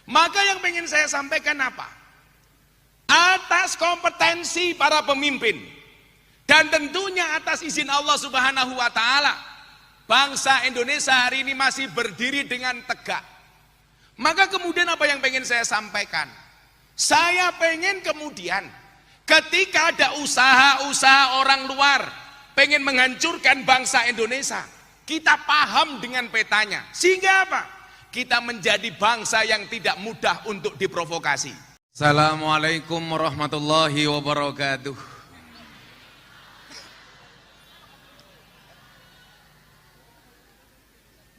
Maka yang pengen saya sampaikan apa? Atas kompetensi para pemimpin dan tentunya atas izin Allah Subhanahu wa taala, bangsa Indonesia hari ini masih berdiri dengan tegak. Maka kemudian apa yang pengen saya sampaikan? Saya pengen kemudian ketika ada usaha-usaha orang luar pengen menghancurkan bangsa Indonesia, kita paham dengan petanya. Sehingga apa? Kita menjadi bangsa yang tidak mudah untuk diprovokasi. Assalamualaikum warahmatullahi wabarakatuh.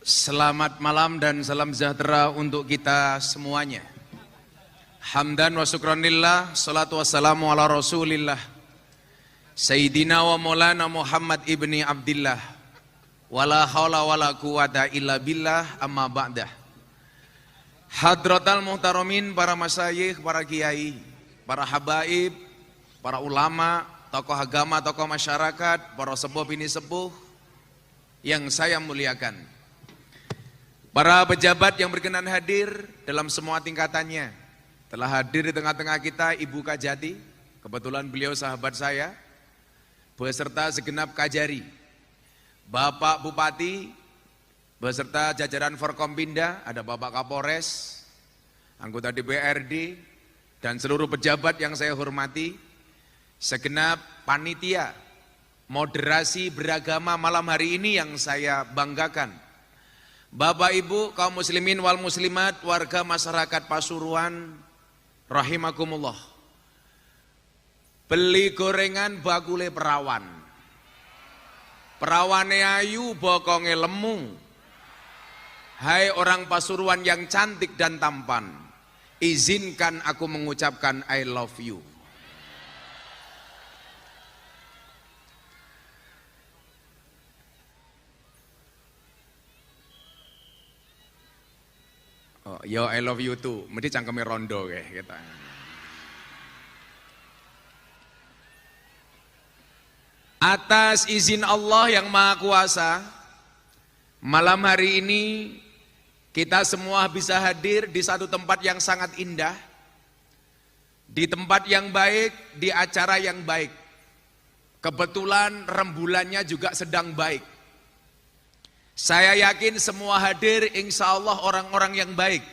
Selamat malam dan salam sejahtera untuk kita semuanya. Hamdan wa syukranillah, salatu wassalamu ala rasulillah Sayyidina wa maulana Muhammad ibni Abdillah, wala hawla wala quwata illa billah, amma ba'dah. Hadratal muhtaramin, para masyayikh, para kiai, para habaib, para ulama, tokoh agama, tokoh masyarakat, para sepuh bini sepuh yang saya muliakan, para pejabat yang berkenan hadir dalam semua tingkatannya. Telah hadir di tengah-tengah kita Ibu Kajati, kebetulan beliau sahabat saya, beserta segenap Kajari, Bapak Bupati, beserta jajaran Forkompinda, ada Bapak Kapolres, anggota DPRD, dan seluruh pejabat yang saya hormati, segenap panitia moderasi beragama malam hari ini yang saya banggakan. Bapak Ibu kaum muslimin wal muslimat, warga masyarakat Pasuruan rahimakumullah. Beli gorengan bakule perawan, perawane ayu bokonge lemu. Hai orang Pasuruan yang cantik dan tampan, izinkan aku mengucapkan I love you. Oh, yo I love you too, mesti cangkeme rondo kayak kita. Atas izin Allah yang Maha Kuasa, malam hari ini kita semua bisa hadir di satu tempat yang sangat indah, di tempat yang baik, di acara yang baik. Kebetulan rembulannya juga sedang baik. Saya yakin semua hadir insya Allah orang-orang yang baik.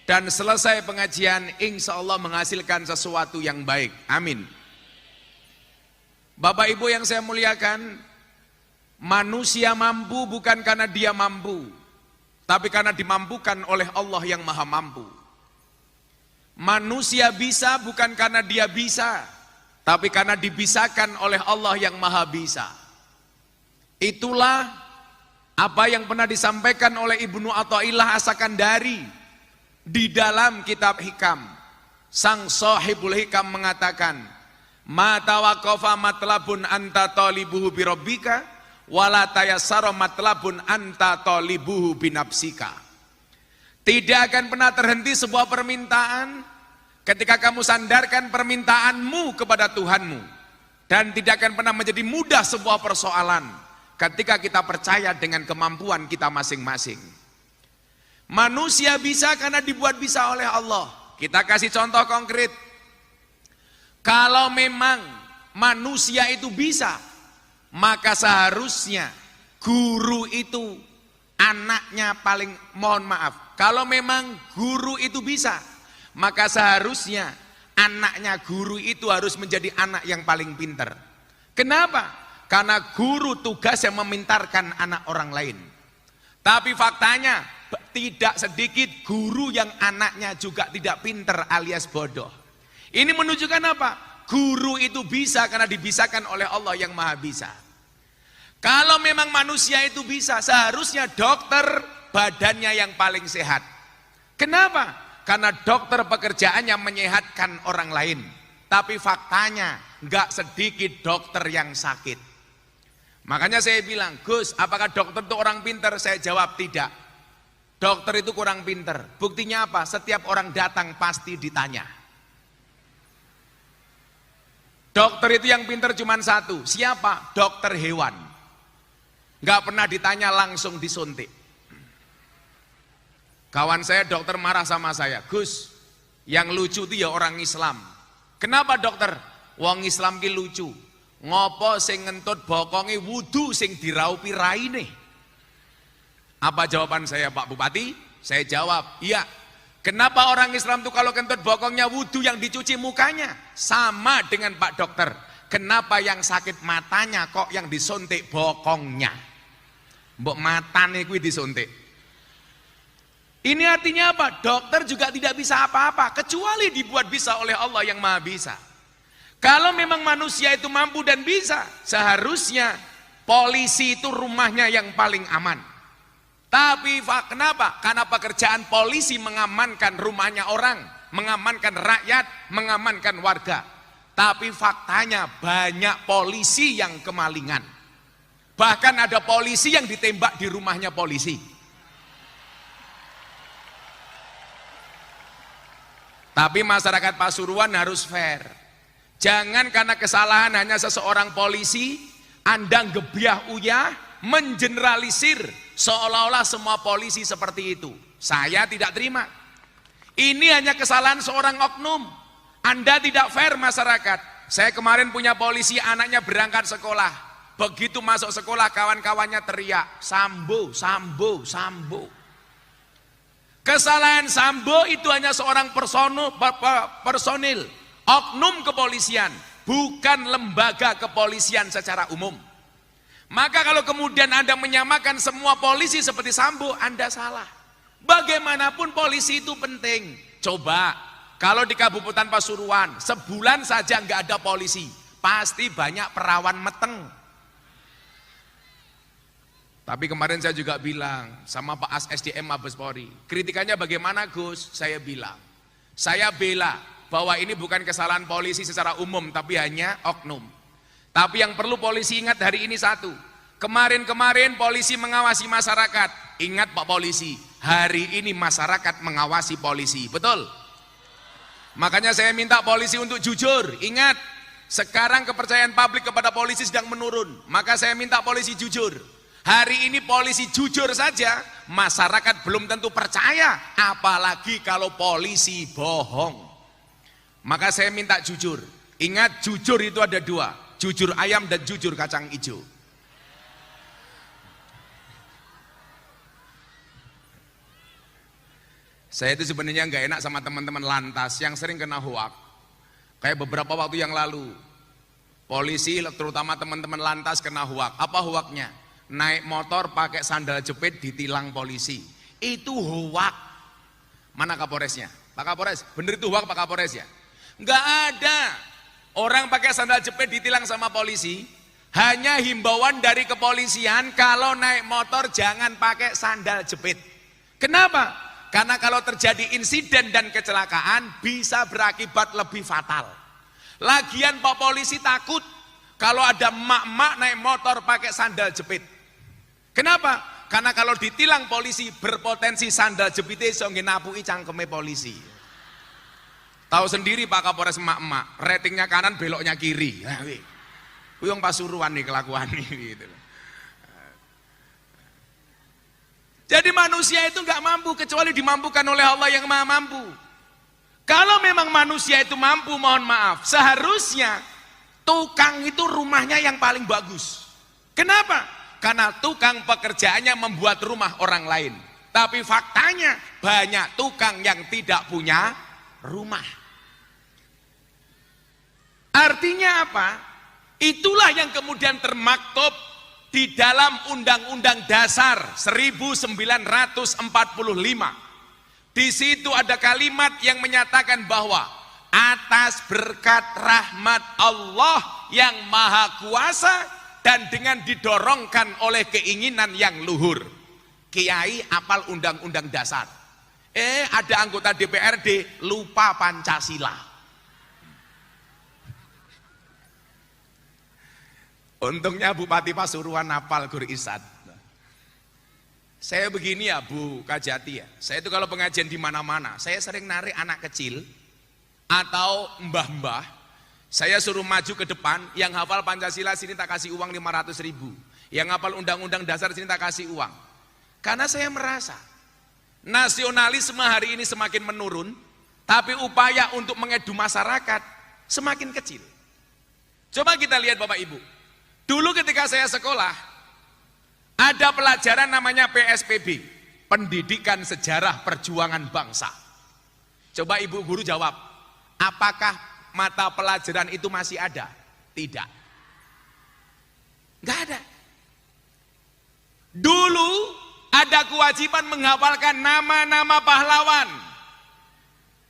Dan selesai pengajian insya Allah menghasilkan sesuatu yang baik. Amin. Bapak Ibu yang saya muliakan, manusia mampu bukan karena dia mampu, tapi karena dimampukan oleh Allah yang Maha Mampu. Manusia bisa bukan karena dia bisa, tapi karena dibisakan oleh Allah yang Maha Bisa. Itulah apa yang pernah disampaikan oleh Ibnu Athaillah As-Sakandari di dalam kitab Hikam. Sang sahibul hikam mengatakan, ma tawaqqafa matlabun anta talibuhu bi rabbika wala tayassara matlabun anta talibuhu bi nafsika. Tidak akan pernah terhenti sebuah permintaan ketika kamu sandarkan permintaanmu kepada Tuhanmu, dan tidak akan pernah menjadi mudah sebuah persoalan ketika kita percaya dengan kemampuan kita masing-masing. Manusia bisa karena dibuat bisa oleh Allah. Kita kasih contoh konkret. Kalau memang manusia itu bisa, maka seharusnya guru itu anaknya paling, mohon maaf, kalau memang guru itu bisa, maka seharusnya anaknya guru itu harus menjadi anak yang paling pintar. Kenapa? Karena guru tugasnya memintarkan anak orang lain. Tapi faktanya tidak sedikit guru yang anaknya juga tidak pintar alias bodoh. Ini menunjukkan apa? Guru itu bisa karena dibisakan oleh Allah yang Maha Bisa. Kalau memang manusia itu bisa, seharusnya dokter badannya yang paling sehat. Kenapa? Karena dokter pekerjaannya menyehatkan orang lain. Tapi faktanya nggak sedikit dokter yang sakit. Makanya saya bilang, Gus, apakah dokter itu orang pintar? Saya jawab tidak. Dokter itu kurang pintar. Buktinya apa? Setiap orang datang pasti ditanya. Dokter itu yang pintar cuma satu. Siapa? Dokter hewan. Nggak pernah ditanya, langsung disuntik. Kawan saya dokter marah sama saya, Gus, yang lucu itu ya orang Islam. Kenapa dokter? Wong Islam ki lucu. Ngopo sing ngentut bokonge wudu sing diraupi raine? Apa jawaban saya Pak Bupati? Saya jawab, iya. Kenapa orang Islam itu kalau kentut bokongnya wudu yang dicuci mukanya? Sama dengan Pak dokter. Kenapa yang sakit matanya kok yang disuntik bokongnya? Mbok matane kuwi disuntik. Ini artinya apa? Dokter juga tidak bisa apa-apa kecuali dibuat bisa oleh Allah yang Maha Bisa. Kalau memang manusia itu mampu dan bisa, seharusnya polisi itu rumahnya yang paling aman. Tapi kenapa? Karena pekerjaan polisi mengamankan rumahnya orang, mengamankan rakyat, mengamankan warga. Tapi faktanya banyak polisi yang kemalingan. Bahkan ada polisi yang ditembak di rumahnya polisi. Tapi masyarakat Pasuruan harus fair. Jangan karena kesalahan hanya seseorang polisi, Anda gebiah uyah, mengeneralisir seolah-olah semua polisi seperti itu. Saya tidak terima. Ini hanya kesalahan seorang oknum. Anda tidak fair masyarakat. Saya kemarin punya polisi, anaknya berangkat sekolah. Begitu masuk sekolah kawan-kawannya teriak, Sambo, Sambo, Sambo. Kesalahan Sambo itu hanya seorang personil, oknum kepolisian, bukan lembaga kepolisian secara umum. Maka kalau kemudian Anda menyamakan semua polisi seperti Sambo, Anda salah. Bagaimanapun polisi itu penting. Coba, kalau di Kabupaten Pasuruan, sebulan saja nggak ada polisi, pasti banyak perawan meteng. Tapi kemarin saya juga bilang sama Pak As SDM Mabes Polri, kritikannya bagaimana Gus? Saya bilang, saya bela bahwa ini bukan kesalahan polisi secara umum, tapi hanya oknum. Tapi yang perlu polisi ingat hari ini satu, kemarin-kemarin polisi mengawasi masyarakat. Ingat Pak Polisi, hari ini masyarakat mengawasi polisi, betul? Makanya saya minta polisi untuk jujur. Ingat, sekarang kepercayaan publik kepada polisi sedang menurun. Maka saya minta polisi jujur. Hari ini polisi jujur saja, masyarakat belum tentu percaya, apalagi kalau polisi bohong. Maka saya minta jujur. Ingat, jujur itu ada dua, jujur ayam dan jujur kacang hijau. Saya itu sebenarnya nggak enak sama teman-teman lantas yang sering kena hoak. Kayak beberapa waktu yang lalu, polisi terutama teman-teman lantas kena hoak. Apa hoaknya? Naik motor pakai sandal jepit ditilang polisi. Itu hoak. Mana Kapolresnya? Pak Kapolres, bener itu hoak Pak Kapolres ya? Nggak ada orang pakai sandal jepit ditilang sama polisi. Hanya himbauan dari kepolisian, kalau naik motor jangan pakai sandal jepit. Kenapa? Karena kalau terjadi insiden dan kecelakaan bisa berakibat lebih fatal. Lagian Pak Polisi takut kalau ada mak-mak naik motor pakai sandal jepit. Kenapa? Karena kalau ditilang polisi berpotensi sandal jepitnya iso ngenapui cangkeme polisi. Tahu sendiri Pak Kapolres emak-emak, ratingnya kanan beloknya kiri. Yang Pasuruan nih kelakuan nih gitu. Jadi manusia itu nggak mampu kecuali dimampukan oleh Allah yang Maha Mampu. Kalau memang manusia itu mampu, mohon maaf, seharusnya tukang itu rumahnya yang paling bagus. Kenapa? Karena tukang pekerjaannya membuat rumah orang lain. Tapi faktanya banyak tukang yang tidak punya rumah. Artinya apa? Itulah yang kemudian termaktub di dalam Undang-Undang Dasar 1945. Di situ ada kalimat yang menyatakan bahwa atas berkat rahmat Allah yang Maha Kuasa dan dengan didorongkan oleh keinginan yang luhur. Kiai apal Undang-Undang Dasar. Ada anggota DPRD lupa Pancasila. Untungnya Bupati Pasuruan hafal Gur Isad. Saya begini ya Bu Kajati ya, saya itu kalau pengajian di mana-mana, saya sering narik anak kecil atau mbah-mbah, saya suruh maju ke depan, yang hafal Pancasila sini tak kasih uang 500.000, yang hafal Undang-Undang Dasar sini tak kasih uang. Karena saya merasa, Nasionalisme hari ini semakin menurun, tapi upaya untuk mengedu masyarakat semakin kecil. Coba kita lihat Bapak Ibu. Dulu ketika saya sekolah, ada pelajaran namanya PSPB, Pendidikan Sejarah Perjuangan Bangsa. Coba Ibu guru jawab, apakah mata pelajaran itu masih ada? Tidak. Enggak ada. Dulu ada kewajiban menghafalkan nama-nama pahlawan.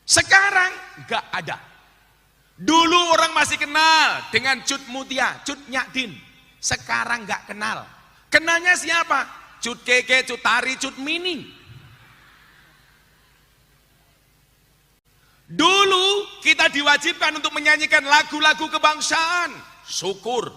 Sekarang enggak ada. Dulu orang masih kenal dengan Cut Mutia, Cut Nyadin. Sekarang enggak kenal. Kenalnya siapa? Cut Keke, Cut Tari, Cut Mini. Dulu kita diwajibkan untuk menyanyikan lagu-lagu kebangsaan. Syukur,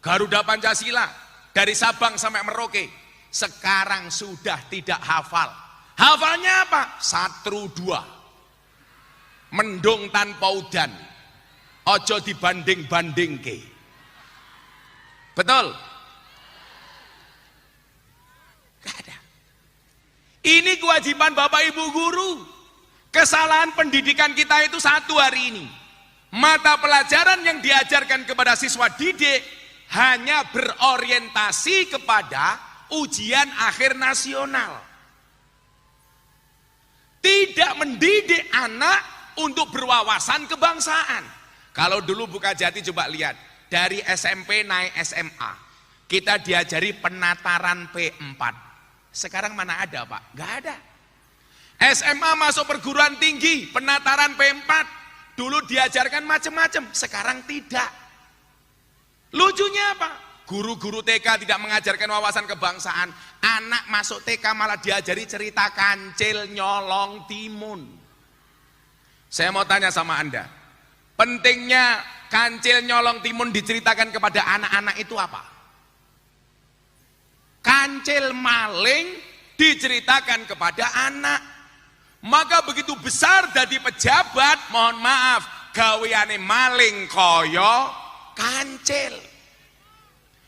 Garuda Pancasila, dari Sabang sampai Merauke. Sekarang sudah tidak hafal. Hafalnya apa? 1, 2. Mendung tanpa udan. Ojo dibanding-bandingke. Betul? Gak ada. Ini kewajiban Bapak Ibu guru. Kesalahan pendidikan kita itu satu hari ini. Mata pelajaran yang diajarkan kepada siswa didik hanya berorientasi kepada ujian akhir nasional. Tidak mendidik anak untuk berwawasan kebangsaan. Kalau dulu Buka Jati coba lihat, dari SMP naik SMA, kita diajari penataran P4. Sekarang mana ada Pak? Gak ada. SMA masuk perguruan tinggi, penataran P4. Dulu diajarkan macam-macam, sekarang tidak. Lucunya apa? Guru-guru TK tidak mengajarkan wawasan kebangsaan. Anak masuk TK malah diajari cerita kancil nyolong timun. Saya mau tanya sama Anda, pentingnya kancil nyolong timun diceritakan kepada anak-anak itu apa? Kancil maling diceritakan kepada anak. Maka begitu besar dari pejabat, mohon maaf, gaweane maling koyo kancil.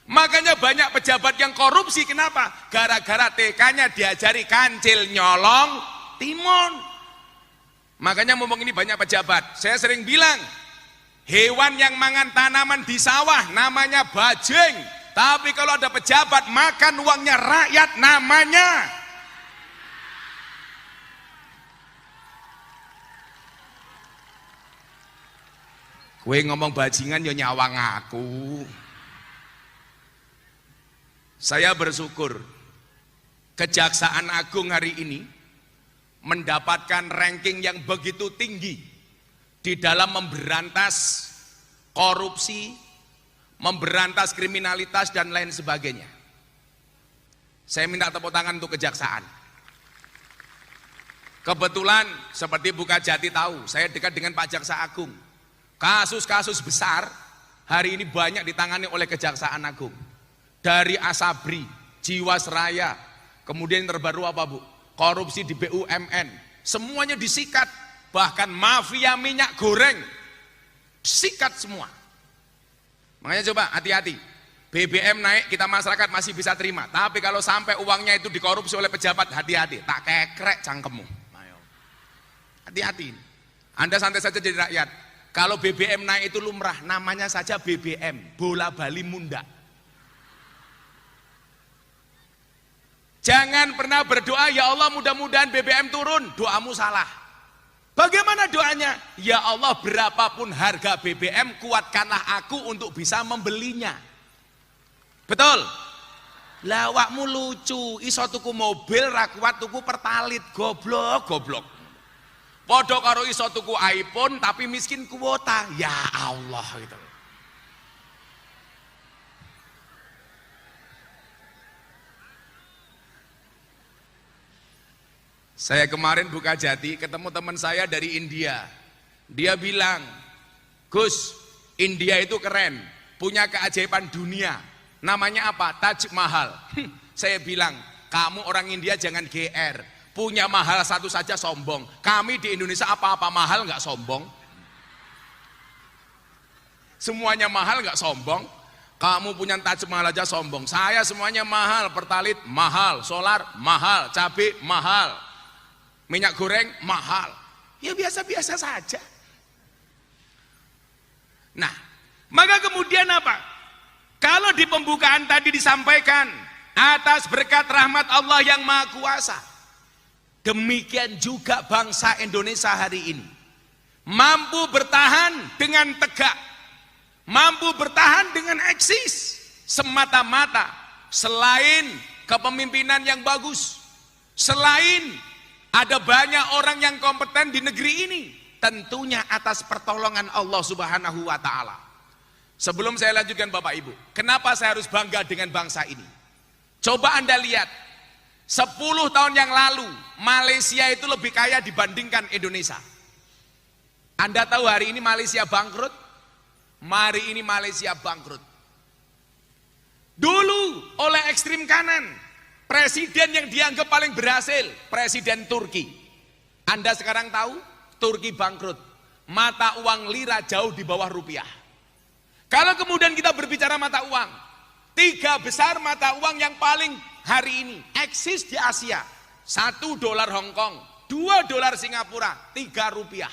Makanya banyak pejabat yang korupsi, kenapa? Gara-gara TK-nya diajari kancil nyolong timun. Makanya ngomong ini banyak pejabat. Saya sering bilang, hewan yang mangan tanaman di sawah namanya bajing. Tapi kalau ada pejabat makan uangnya rakyat namanya kowe ngomong bajingan ya nyawang aku. Saya bersyukur Kejaksaan Agung hari ini mendapatkan ranking yang begitu tinggi di dalam memberantas korupsi, memberantas kriminalitas dan lain sebagainya. Saya minta tepuk tangan untuk kejaksaan. Kebetulan seperti Buka Jati tahu, saya dekat dengan Pak Jaksa Agung. Kasus-kasus besar hari ini banyak ditangani oleh Kejaksaan Agung. Dari Asabri, Jiwasraya, kemudian yang terbaru apa Bu? Korupsi di BUMN, semuanya disikat. Bahkan mafia minyak goreng, disikat semua. Makanya coba hati-hati, BBM naik kita masyarakat masih bisa terima. Tapi kalau sampai uangnya itu dikorupsi oleh pejabat, hati-hati, tak kekrek cangkemmu. Hati-hati, Anda santai saja jadi rakyat. Kalau BBM naik itu lumrah, namanya saja BBM, bola bali munda. Jangan pernah berdoa, ya Allah mudah-mudahan BBM turun, doamu salah. Bagaimana doanya? Ya Allah berapapun harga BBM, kuatkanlah aku untuk bisa membelinya. Betul? Lawakmu lucu, iso tuku mobil, ra kuat tuku pertalit, goblok. Podo karo iso tuku iPhone tapi miskin kuota, ya Allah gitu. Saya kemarin Buka Jati ketemu teman saya dari India. Dia bilang, Gus, India itu keren, punya keajaiban dunia. Namanya apa? Taj Mahal. Saya bilang, kamu orang India jangan GR. Punya mahal satu saja sombong. Kami di Indonesia apa-apa mahal nggak sombong. Semuanya mahal nggak sombong. Kamu punya Taj Mahal aja sombong. Saya semuanya mahal, pertalit mahal, solar mahal, cabai mahal. Minyak goreng mahal. Ya biasa-biasa saja. Nah, maka kemudian apa? Kalau di pembukaan tadi disampaikan atas berkat rahmat Allah yang Maha Kuasa, demikian juga bangsa Indonesia hari ini mampu bertahan dengan tegak, mampu bertahan dengan eksis semata-mata selain kepemimpinan yang bagus, selain ada banyak orang yang kompeten di negeri ini, tentunya atas pertolongan Allah Subhanahu wa Ta'ala. Sebelum saya lanjutkan Bapak Ibu, kenapa saya harus bangga dengan bangsa ini? Coba Anda lihat, 10 tahun yang lalu Malaysia itu lebih kaya dibandingkan Indonesia. Anda tahu hari ini Malaysia bangkrut? Hari ini Malaysia bangkrut. Dulu oleh ekstrim kanan, presiden yang dianggap paling berhasil, Presiden Turki. Anda sekarang tahu Turki bangkrut, mata uang lira jauh di bawah rupiah. Kalau kemudian kita berbicara mata uang, 3 besar mata uang yang paling hari ini eksis di Asia, 1 dolar Hong Kong, 2 dolar Singapura, 3 rupiah.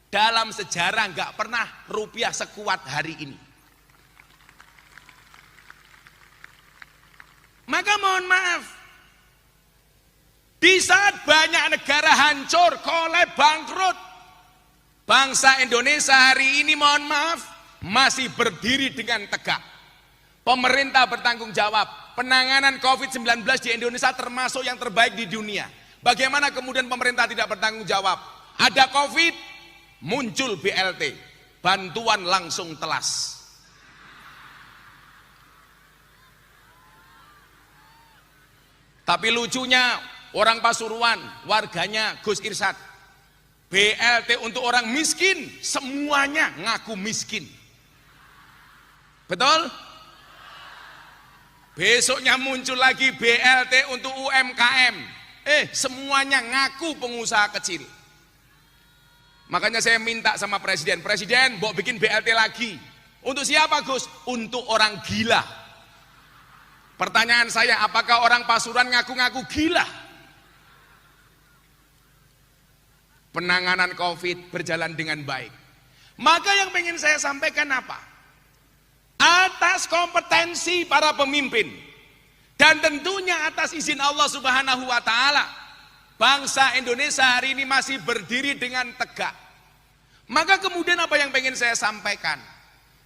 Dalam sejarah nggak pernah rupiah sekuat hari ini. Maka mohon maaf, di saat banyak negara hancur, kolab, bangkrut, bangsa Indonesia hari ini mohon maaf masih berdiri dengan tegak. Pemerintah bertanggung jawab. Penanganan COVID-19 di Indonesia termasuk yang terbaik di dunia. Bagaimana kemudian pemerintah tidak bertanggung jawab? Ada COVID, muncul BLT, bantuan langsung telas. Tapi lucunya orang Pasuruan, warganya Gus Irsad, BLT untuk orang miskin, semuanya ngaku miskin. Betul? Besoknya muncul lagi BLT untuk UMKM. Semuanya ngaku pengusaha kecil. Makanya saya minta sama Presiden, mau bikin BLT lagi. Untuk siapa Gus? Untuk orang gila. Pertanyaan saya, apakah orang Pasuruan ngaku-ngaku gila? Penanganan COVID berjalan dengan baik. Maka yang ingin saya sampaikan apa? Atas kompetensi para pemimpin dan tentunya atas izin Allah Subhanahu wa Ta'ala, bangsa Indonesia hari ini masih berdiri dengan tegak. Maka kemudian apa yang pengen saya sampaikan?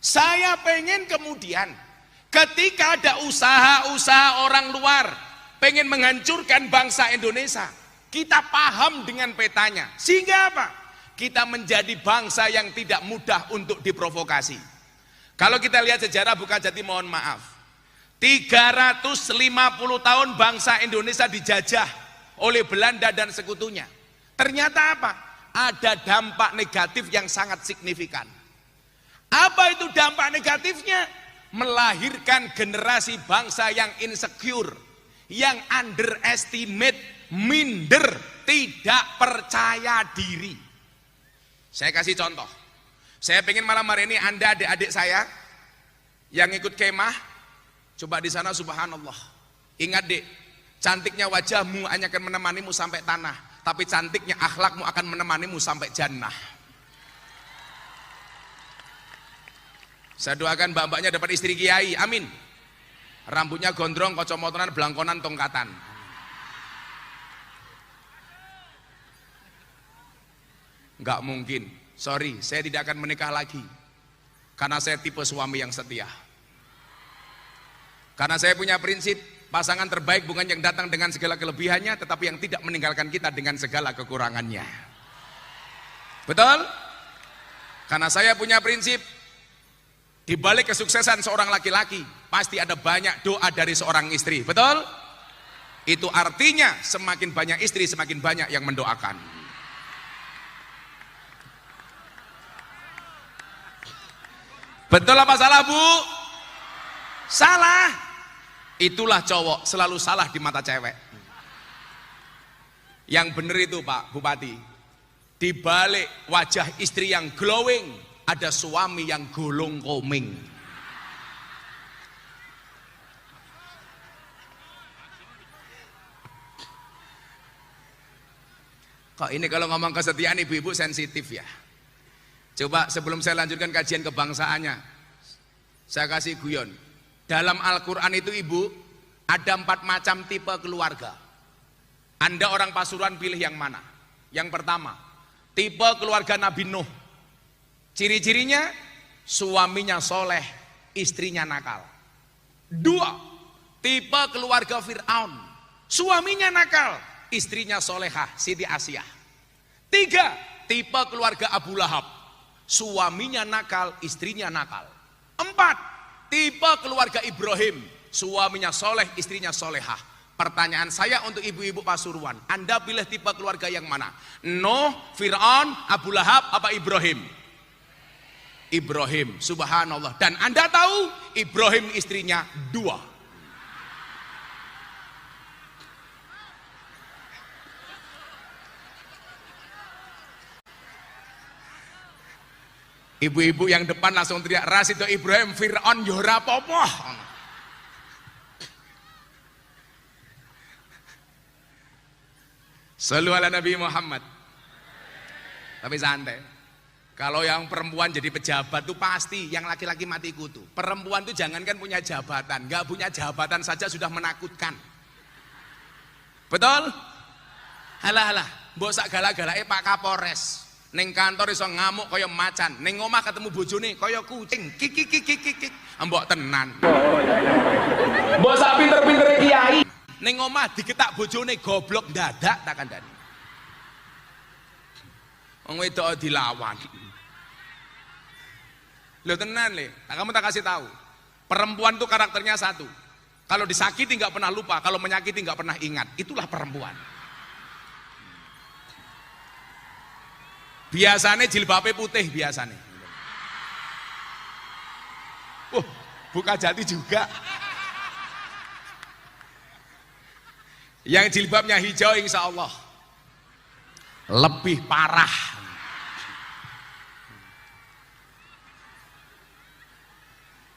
Saya pengen kemudian ketika ada usaha-usaha orang luar pengen menghancurkan bangsa Indonesia, kita paham dengan petanya, sehingga apa? Kita menjadi bangsa yang tidak mudah untuk diprovokasi. Kalau kita lihat sejarah bukan jadi mohon maaf, 350 tahun bangsa Indonesia dijajah oleh Belanda dan sekutunya. Ternyata apa? Ada dampak negatif yang sangat signifikan. Apa itu dampak negatifnya? Melahirkan generasi bangsa yang insecure, yang underestimate, minder, tidak percaya diri. Saya kasih contoh. Saya pengen malam hari ini Anda adik-adik saya yang ikut kemah, coba di sana subhanallah. Ingat dek, cantiknya wajahmu hanya akan menemanimu sampai tanah, tapi cantiknya akhlakmu akan menemanimu sampai jannah. Saya doakan mbak-mbaknya dapat istri kiai, amin. Rambutnya gondrong, kocomotonan, belangkonan, tongkatan. Enggak mungkin. Sorry, saya tidak akan menikah lagi. Karena saya tipe suami yang setia. Karena saya punya prinsip, pasangan terbaik bukan yang datang dengan segala kelebihannya, tetapi yang tidak meninggalkan kita dengan segala kekurangannya. Betul? Karena saya punya prinsip, di balik kesuksesan seorang laki-laki, pasti ada banyak doa dari seorang istri. Betul? Itu artinya semakin banyak istri, semakin banyak yang mendoakan. Betul apa salah bu? Salah. Itulah cowok selalu salah di mata cewek. Yang benar itu Pak Bupati, di balik wajah istri yang glowing ada suami yang golong koming. Kok ini kalau ngomong kesetiaan ibu-ibu sensitif ya. Coba sebelum saya lanjutkan kajian kebangsaannya, saya kasih guyon. Dalam Al-Quran itu ibu, ada 4 macam tipe keluarga. Anda orang Pasuruan pilih yang mana? Yang pertama, tipe keluarga Nabi Nuh. Ciri-cirinya, suaminya soleh, istrinya nakal. 2, tipe keluarga Fir'aun. Suaminya nakal, istrinya solehah, Siti Asyah. 3, tipe keluarga Abu Lahab. Suaminya nakal, istrinya nakal. 4, tipe keluarga Ibrahim. Suaminya soleh, istrinya solehah. Pertanyaan saya untuk ibu-ibu Pasuruan, Anda pilih tipe keluarga yang mana? Nuh, Fir'aun, Abu Lahab, apa Ibrahim? Ibrahim, subhanallah. Dan Anda tahu Ibrahim istrinya 2. Ibu-ibu yang depan langsung teriak, ras itu Ibrahim, Fir'aun yo ora apa-apa. Shallu ala Nabi Muhammad. Tapi santai. Kalau yang perempuan jadi pejabat tuh pasti, yang laki-laki mati kutu. Perempuan tuh jangankan punya jabatan, nggak punya jabatan saja sudah menakutkan. Betul? Halah, mbok sak galak-galake Pak Kapolres. Ning kantor iso ngamuk kaya macan, ning omah ketemu bojone kaya kucing. Kik kik kik kik kik. Mbok tenan. Mbok sak pinter-pintere kiai, ning omah diketak bojone goblok dadak tak kandhani. Wong wedok dilawan. Lho tenan le, kamu tak kasih tahu. Perempuan tuh karakternya satu. Kalau disakiti nggak pernah lupa, kalau menyakiti nggak pernah ingat. Itulah perempuan. Biasanya jilbabnya putih biasanya. Buka jati juga. Yang jilbabnya hijau insya Allah lebih parah.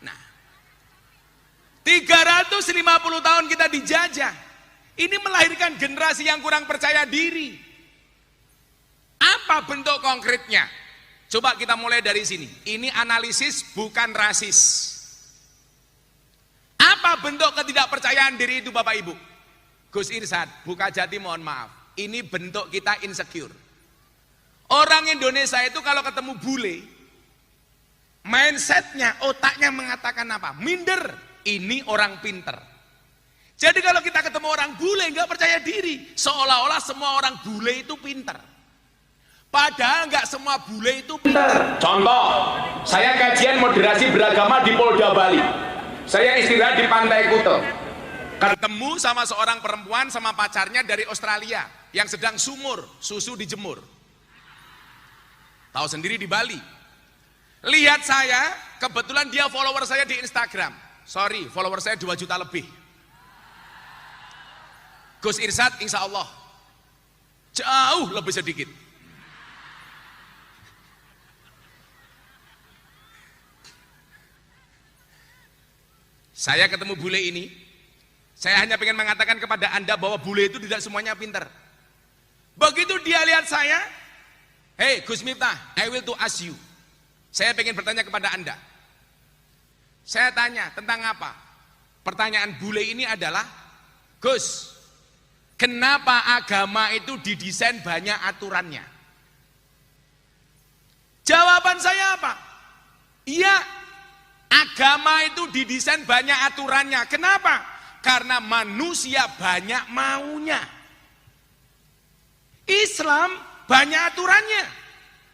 Nah, 350 tahun kita dijajah. Ini melahirkan generasi yang kurang percaya diri. Apa bentuk konkretnya? Coba kita mulai dari sini. Ini analisis bukan rasis. Apa bentuk ketidakpercayaan diri itu Bapak Ibu? Gus Irsad, buka jati mohon maaf. Ini bentuk kita insecure. Orang Indonesia itu kalau ketemu bule, mindsetnya, otaknya mengatakan apa? Minder. Ini orang pinter. Jadi kalau kita ketemu orang bule nggak percaya diri, seolah-olah semua orang bule itu pinter. Padahal nggak semua bule itu pintar. Contoh, saya kajian moderasi beragama di Polda Bali. Saya istirahat di Pantai Kuta. Ketemu sama seorang perempuan sama pacarnya dari Australia yang sedang sumur, susu dijemur. Tahu sendiri di Bali. Lihat saya, kebetulan dia follower saya di Instagram. Sorry, follower saya 2 juta lebih. Gus Irsad insya Allah jauh lebih sedikit. Saya ketemu bule ini, saya hanya ingin mengatakan kepada Anda bahwa bule itu tidak semuanya pintar. Begitu dia lihat saya, hey Gus Miftah, I will to ask you. Saya ingin bertanya kepada Anda. Saya tanya tentang apa? Pertanyaan bule ini adalah, Gus, kenapa agama itu didesain banyak aturannya? Jawaban saya apa? Iya. Agama itu didesain banyak aturannya. Kenapa? Karena manusia banyak maunya. Islam banyak aturannya.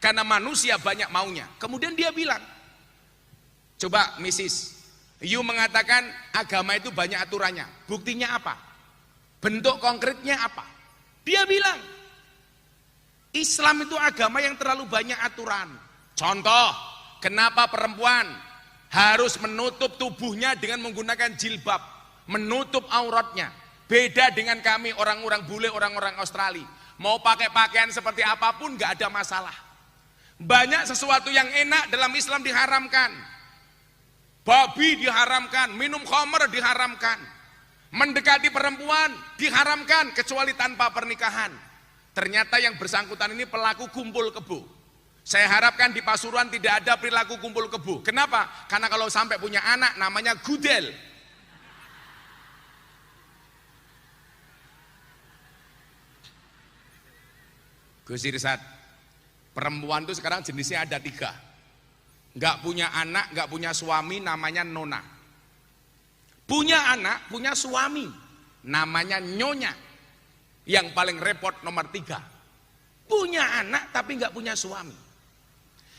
Karena manusia banyak maunya. Kemudian dia bilang, coba Mrs. You mengatakan agama itu banyak aturannya. Buktinya apa? Bentuk konkretnya apa? Dia bilang, Islam itu agama yang terlalu banyak aturan. Contoh, kenapa perempuan harus menutup tubuhnya dengan menggunakan jilbab, menutup auratnya. Beda dengan kami orang-orang bule, orang-orang Australia. Mau pakai pakaian seperti apapun gak ada masalah. Banyak sesuatu yang enak dalam Islam diharamkan. Babi diharamkan, minum khamr diharamkan. Mendekati perempuan diharamkan kecuali tanpa pernikahan. Ternyata yang bersangkutan ini pelaku kumpul kebo. Saya harapkan di Pasuruan tidak ada perilaku kumpul kebo. Kenapa? Karena kalau sampai punya anak namanya gudel. Gus Irsad, perempuan itu sekarang jenisnya ada 3. Nggak punya anak, nggak punya suami, namanya nona. Punya anak, punya suami, namanya nyonya. Yang paling repot nomor 3. Punya anak tapi nggak punya suami.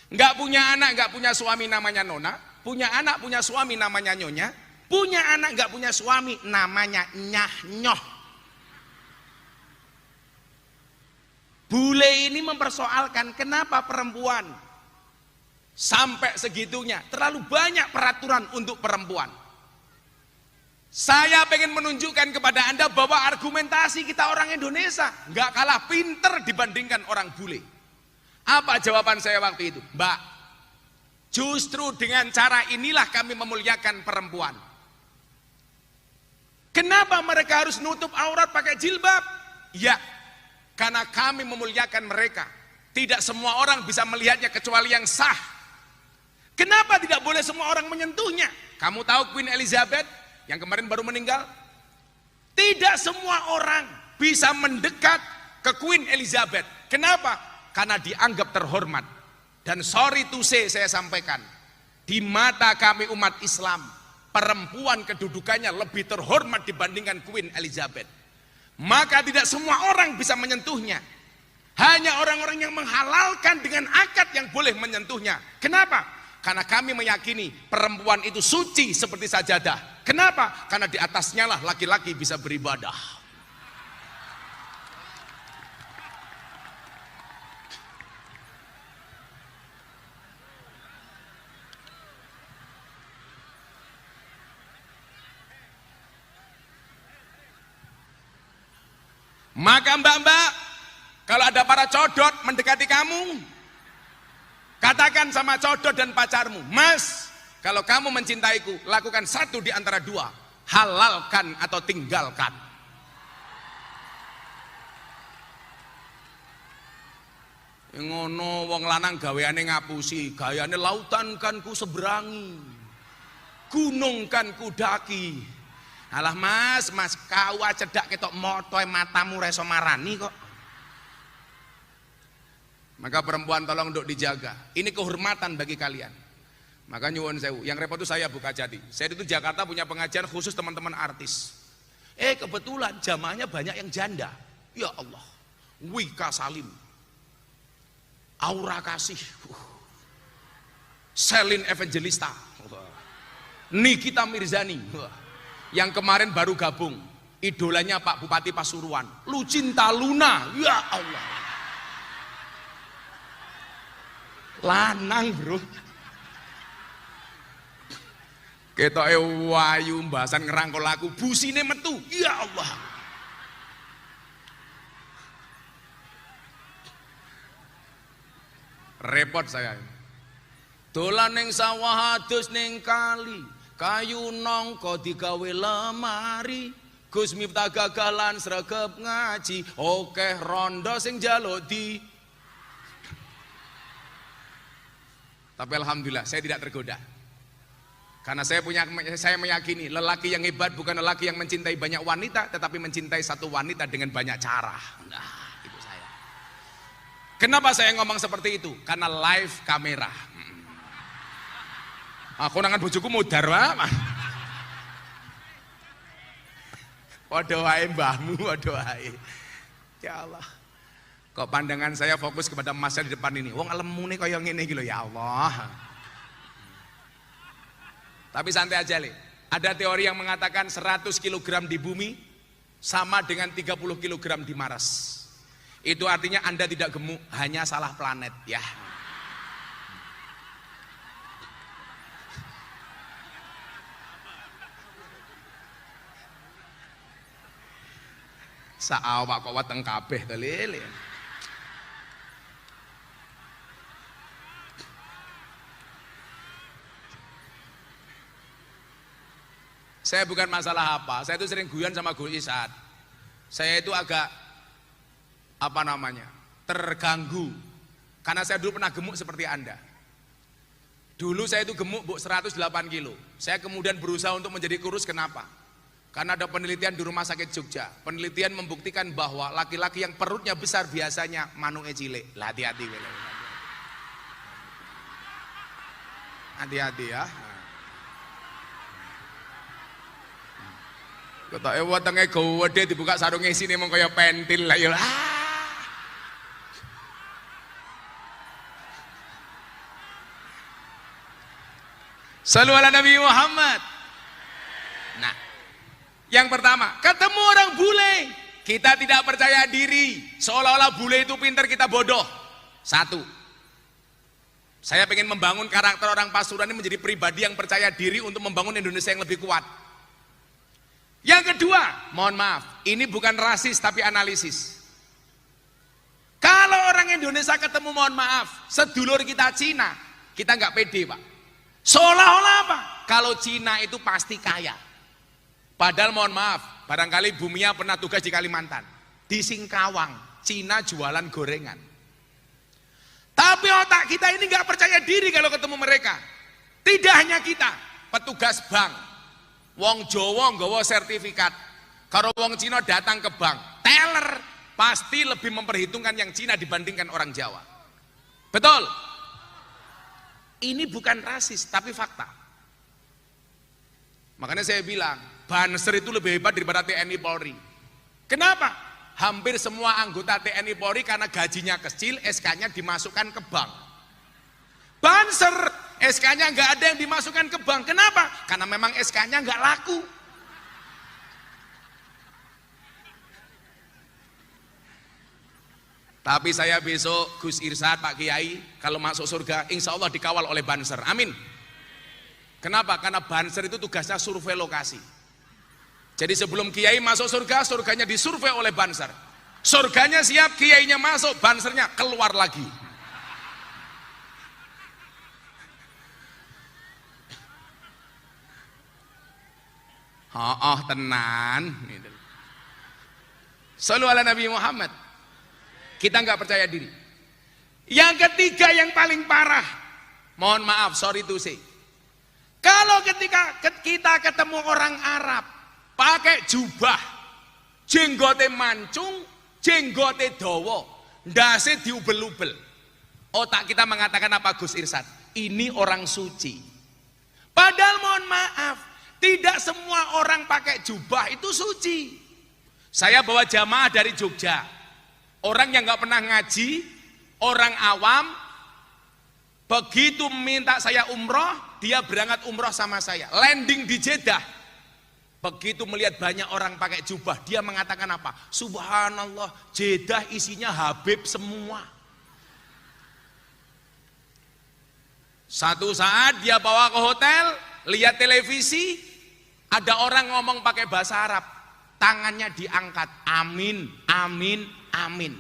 Nggak punya anak, nggak punya suami, namanya nona. Punya anak, punya suami, namanya nyonya. Punya anak, nggak punya suami, namanya nyah-nyoh. Bule ini mempersoalkan kenapa perempuan sampai segitunya, terlalu banyak peraturan untuk perempuan. Saya pengen menunjukkan kepada Anda bahwa argumentasi kita orang Indonesia nggak kalah pinter dibandingkan orang bule. Apa jawaban saya waktu itu? Mbak, justru dengan cara inilah kami memuliakan perempuan. Kenapa mereka harus nutup aurat pakai jilbab? Ya, karena kami memuliakan mereka. Tidak semua orang bisa melihatnya kecuali yang sah. Kenapa tidak boleh semua orang menyentuhnya? Kamu tahu Queen Elizabeth yang kemarin baru meninggal? Tidak semua orang bisa mendekat ke Queen Elizabeth. Kenapa? Karena dianggap terhormat. Dan sorry to say, saya sampaikan, di mata kami umat Islam, perempuan kedudukannya lebih terhormat dibandingkan Queen Elizabeth. Maka tidak semua orang bisa menyentuhnya. Hanya orang-orang yang menghalalkan dengan akad yang boleh menyentuhnya. Kenapa? Karena kami meyakini perempuan itu suci seperti sajadah. Kenapa? Karena di atasnya lah laki-laki bisa beribadah. Maka mbak-mbak, kalau ada para codot mendekati kamu, katakan sama codot dan pacarmu, Mas, kalau kamu mencintaiku, lakukan satu di antara 2, halalkan atau tinggalkan. Ngono wong lanang gaweane ngapusi, gayane lautan kan ku seberangi, gunung kan ku daki. Alah mas, kawa cedak ketok motoy matamu reso marani kok. Maka perempuan tolong untuk dijaga. Ini kehormatan bagi kalian. Maka nyuwun sewu, yang repot itu saya buka jati. Saya itu Jakarta punya pengajian khusus teman-teman artis. Kebetulan jamaahnya banyak yang janda. Ya Allah, Wika Salim, Aura Kasih, Selin Evangelista, Nikita Mirzani, yang kemarin baru gabung, idolanya Pak Bupati Pasuruan, Lucinta Luna. Ya Allah, lanang bro, ketoke wayu mbasan ngerangkul aku, busine metu. Ya Allah, repot saya. Dolan ning sawah adus ning kali, kayu nongko digawe lemari. Gus Miftah gagalan sregep ngaji, okeh rondo sing njaluk di. Tapi alhamdulillah saya tidak tergoda. Karena saya meyakini lelaki yang hebat bukan lelaki yang mencintai banyak wanita, tetapi mencintai satu wanita dengan banyak cara. Nah, itu saya. Kenapa saya ngomong seperti itu? Karena live kamera. Aku nangan bojoku mudar wae. Waduh wae mbahmu, waduh wae. Ya Allah. Kok pandangan saya fokus kepada masa di depan ini. Wong alemune kaya ngene iki lho, ya Allah. Tapi santai aja, Le. Ada teori yang mengatakan 100 kg di bumi sama dengan 30 kg di Mars. Itu artinya Anda tidak gemuk, hanya salah planet, ya. Saawak kok weteng kabeh to lele. Saya bukan masalah apa, saya itu sering guyon sama Gus Irsad. Saya itu agak apa namanya, terganggu. Karena saya dulu pernah gemuk seperti Anda. Dulu saya itu gemuk 108 kilo. Saya kemudian berusaha untuk menjadi kurus, kenapa? Karena ada penelitian di rumah sakit Jogja. Penelitian membuktikan bahwa laki-laki yang perutnya besar biasanya manuke cilik. Lah hati-hati. Hati-hati ya. Ketoke wetenge gede dibuka sarunge isine mung kaya pentil lah ya. Shallu ala Nabi Muhammad. Nah, yang pertama, ketemu orang bule, kita tidak percaya diri, seolah-olah bule itu pintar, kita bodoh. Satu, saya ingin membangun karakter orang Pasuruan ini menjadi pribadi yang percaya diri untuk membangun Indonesia yang lebih kuat. Yang kedua, mohon maaf, ini bukan rasis tapi analisis. Kalau orang Indonesia ketemu, mohon maaf, sedulur kita Cina, kita nggak pede Pak. Seolah-olah apa? Kalau Cina itu pasti kaya. Padahal mohon maaf, barangkali Bu Mia pernah tugas di Kalimantan, di Singkawang, Cina jualan gorengan. Tapi otak kita ini nggak percaya diri kalau ketemu mereka. Tidak hanya kita, petugas bank, wong Jawa nggawa sertifikat. Kalau wong Cina datang ke bank, teller pasti lebih memperhitungkan yang Cina dibandingkan orang Jawa. Betul? Ini bukan rasis, tapi fakta. Makanya saya bilang, Banser itu lebih hebat daripada TNI Polri. Kenapa? Hampir semua anggota TNI Polri karena gajinya kecil, SK-nya dimasukkan ke bank. Banser, SK-nya nggak ada yang dimasukkan ke bank. Kenapa? Karena memang SK-nya nggak laku. Tapi saya besok Gus Irsad, Pak Kiai, kalau masuk surga, insya Allah dikawal oleh Banser. Amin. Kenapa? Karena Banser itu tugasnya survei lokasi. Jadi sebelum Kiai masuk surga, surganya disurvei oleh Banser. Surganya siap, Kiainya masuk, Bansernya keluar lagi. Oh tenan. Shallu ala Nabi Muhammad. Kita nggak percaya diri. Yang ketiga yang paling parah, mohon maaf, sorry to say. Kalau ketika kita ketemu orang Arab, pakai jubah, jenggote mancung, jenggote dawa, ndase diubel-ubel. Otak kita mengatakan apa Gus Irsad? Ini orang suci. Padahal mohon maaf, tidak semua orang pakai jubah itu suci. Saya bawa jamaah dari Jogja. Orang yang nggak pernah ngaji, orang awam, begitu minta saya umroh, dia berangkat umroh sama saya. Landing di Jeddah, begitu melihat banyak orang pakai jubah, dia mengatakan apa? Subhanallah, Jeddah isinya Habib semua. Satu saat dia bawa ke hotel, lihat televisi, ada orang ngomong pakai bahasa Arab, tangannya diangkat, amin, amin, amin.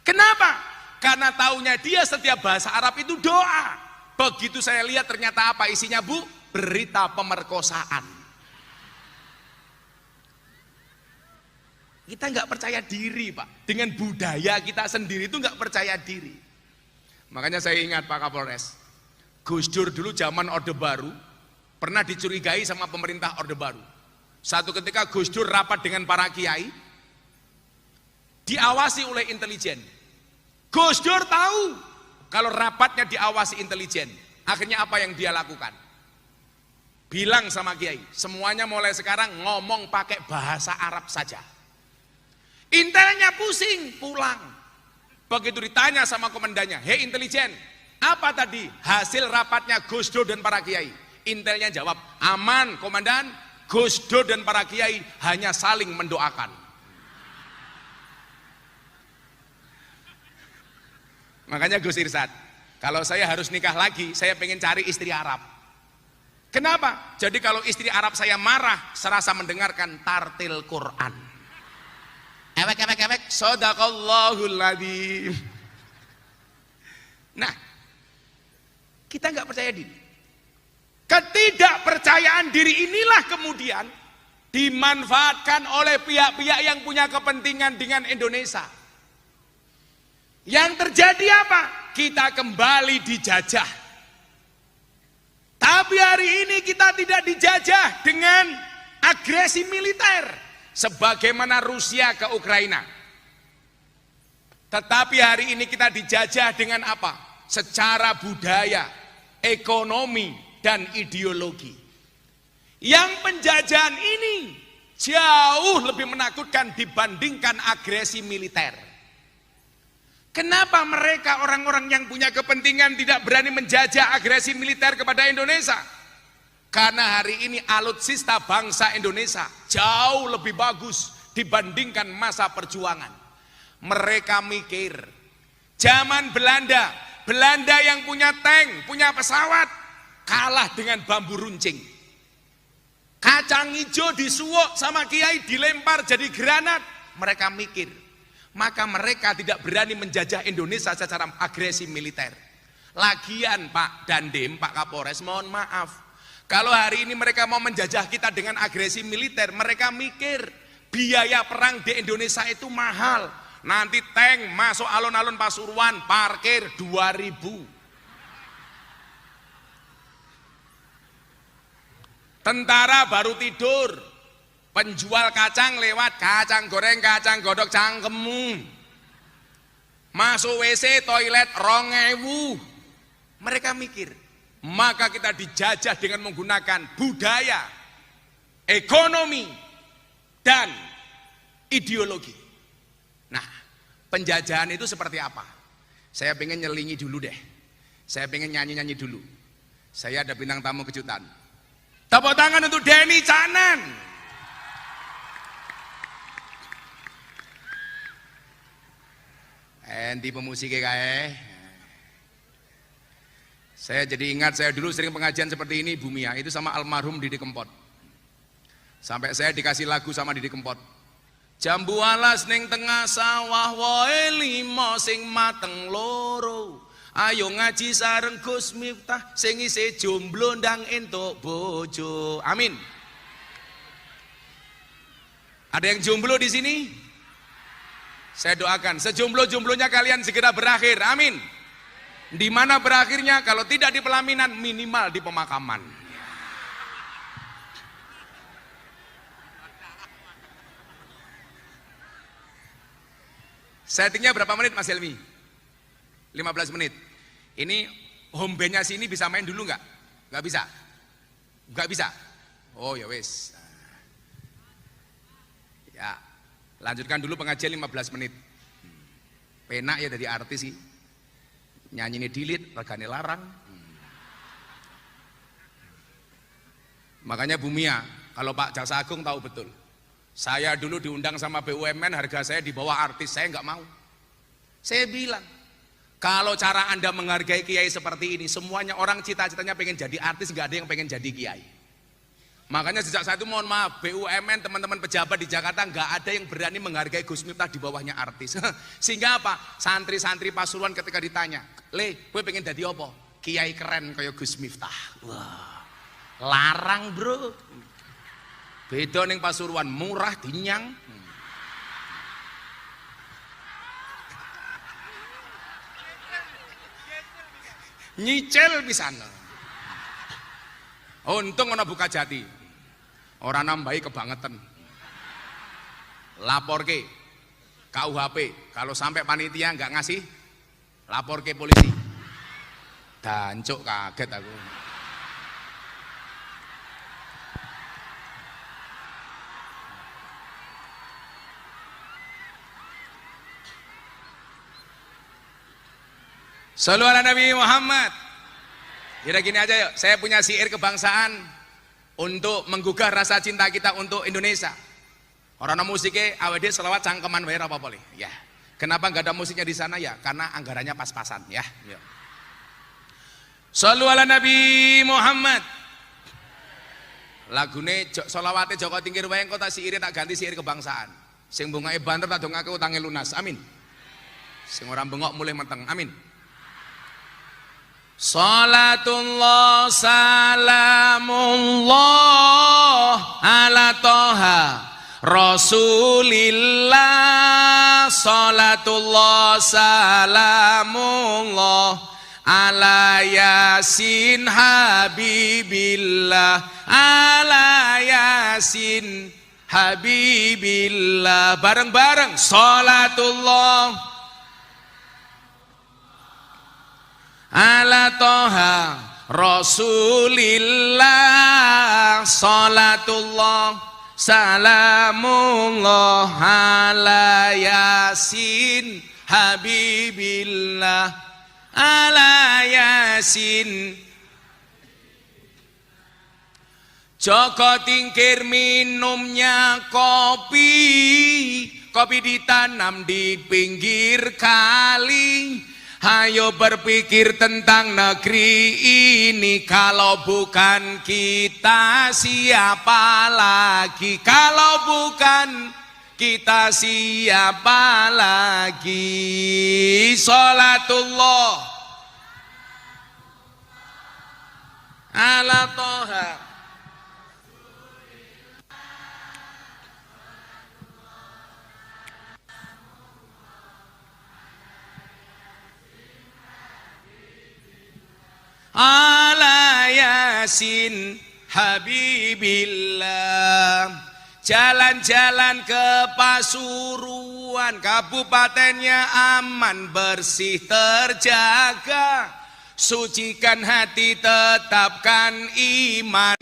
Kenapa? Karena taunya dia setiap bahasa Arab itu doa. Begitu saya lihat ternyata apa isinya Bu? Berita pemerkosaan. Kita nggak percaya diri Pak. Dengan budaya kita sendiri itu nggak percaya diri. Makanya saya ingat Pak Kapolres, Gus Dur dulu zaman Orde Baru pernah dicurigai sama pemerintah Orde Baru. Satu ketika Gus Dur rapat dengan para kiai, diawasi oleh intelijen. Gus Dur tahu kalau rapatnya diawasi intelijen. Akhirnya apa yang dia lakukan? Bilang sama kiai, semuanya mulai sekarang ngomong pakai bahasa Arab saja. Intelnya pusing, pulang. Begitu ditanya sama komandannya, hei intelijen, apa tadi hasil rapatnya Gus Dur dan para kiai? Intelnya jawab, aman komandan, Gus Dur dan para kiai hanya saling mendoakan. Makanya Gus Irsad, kalau saya harus nikah lagi, saya pengen cari istri Arab. Kenapa? Jadi kalau istri Arab saya marah, serasa mendengarkan tartil Quran. Ewek, sadaqallahul adzim. Nah, kita nggak percaya diri. Ketidakpercayaan diri inilah kemudian dimanfaatkan oleh pihak-pihak yang punya kepentingan dengan Indonesia. Yang terjadi apa? Kita kembali dijajah. Tapi hari ini kita tidak dijajah dengan agresi militer sebagaimana Rusia ke Ukraina. Tetapi hari ini kita dijajah dengan apa? Secara budaya, ekonomi, dan ideologi. Yang penjajahan ini jauh lebih menakutkan dibandingkan agresi militer. Kenapa mereka orang-orang yang punya kepentingan tidak berani menjajah agresi militer kepada Indonesia? Karena hari ini alutsista bangsa Indonesia jauh lebih bagus dibandingkan masa perjuangan. Mereka mikir, zaman Belanda yang punya tank, punya pesawat, kalah dengan bambu runcing. Kacang hijau disuwok sama kiai dilempar jadi granat. Mereka mikir, maka mereka tidak berani menjajah Indonesia secara agresi militer. Lagian Pak Dandim, Pak Kapolres, mohon maaf, kalau hari ini mereka mau menjajah kita dengan agresi militer, mereka mikir biaya perang di Indonesia itu mahal. Nanti tank masuk alun-alun Pasuruan, parkir 2.000. Tentara baru tidur, penjual kacang lewat, kacang goreng, kacang godok, cangkemmu. Masuk WC, toilet, 2.000. Mereka mikir, maka kita dijajah dengan menggunakan budaya, ekonomi, dan ideologi. Nah, penjajahan itu seperti apa? Saya pengen nyelingi dulu deh. Saya pengen nyanyi-nyanyi dulu. Saya ada bintang tamu kejutan. Tepuk tangan untuk Denny Canan. Enti pemusiknya kae. Saya jadi ingat, saya dulu sering pengajian seperti ini Bu Mia, itu sama almarhum Didi Kempot. Sampai saya dikasih lagu sama Didi Kempot. Jambu alas ning tengah sawah wae limo sing mateng loro. Ayo ngaji sareng Gus Miftah sing isih jomblo ndang entuk bojo. Amin. Ada yang jomblo di sini? Saya doakan sejomblo-jomblonya kalian segera berakhir. Amin. Di mana berakhirnya? Kalau tidak di pelaminan, minimal di pemakaman. Settingnya berapa menit Mas Helmi? 15 menit. Ini home bandnya sini bisa main dulu nggak? Nggak bisa? Nggak bisa? Oh ya wes. Ya, lanjutkan dulu pengajian 15 menit. Penak ya dari artis sih. Nyanyi ini dilit, regane larang. Makanya Bu Mia, kalau Pak Jaksa Agung tahu betul. Saya dulu diundang sama BUMN, harga saya di bawah artis, saya nggak mau. Saya bilang, kalau cara Anda menghargai kiai seperti ini, semuanya orang cita-citanya pengen jadi artis, nggak ada yang pengen jadi kiai. Makanya sejak saat itu mohon maaf, BUMN teman-teman pejabat di Jakarta nggak ada yang berani menghargai Gus Miftah di bawahnya artis. Sehingga apa? Santri-santri Pasuruan ketika ditanya, "Le, gue pengen jadi apa?" Kiai keren kayak Gus Miftah. Wah, larang bro. Beda ning Pasuruan, murah dinyang. Nyicil pisan. Untung ana buka jati. Ora nambahi kebangetan. Lapor ke KUHP, kalau sampai panitia nggak ngasih, lapor ke polisi. Dancuk kaget aku. Shallu ala Nabi Muhammad. Kira gini aja yuk, saya punya syair kebangsaan untuk menggugah rasa cinta kita untuk Indonesia. Orang musiknya awd selawat cangkeman wae apa boleh. Ya. Kenapa nggak ada musiknya di sana ya? Karena anggarannya pas-pasan ya. Shallu ala Nabi Muhammad. Lagune selawate Joko Tingkir wae engko tak syair tak ganti syair kebangsaan. Sing bungake banter tak dongake utange lunas. Amin. Sing ora bengok mulih meteng. Amin. Salatullah salamullah ala toha Rasulillah salatullah salamullah ala yasin habibillah ala yasin habibillah. Bareng-bareng salatullah ala toha rasulillah salatullah salamullah ala yasin habibillah ala yasin. Joko tingkir minumnya kopi, kopi ditanam di pinggir kali. Hayo berpikir tentang negeri ini, kalau bukan kita siapa lagi? Kalau bukan kita siapa lagi? Salatullah ala toha ala yasin habibillah. Jalan-jalan ke Pasuruan, kabupatennya aman, bersih, terjaga. Sucikan hati, tetapkan iman.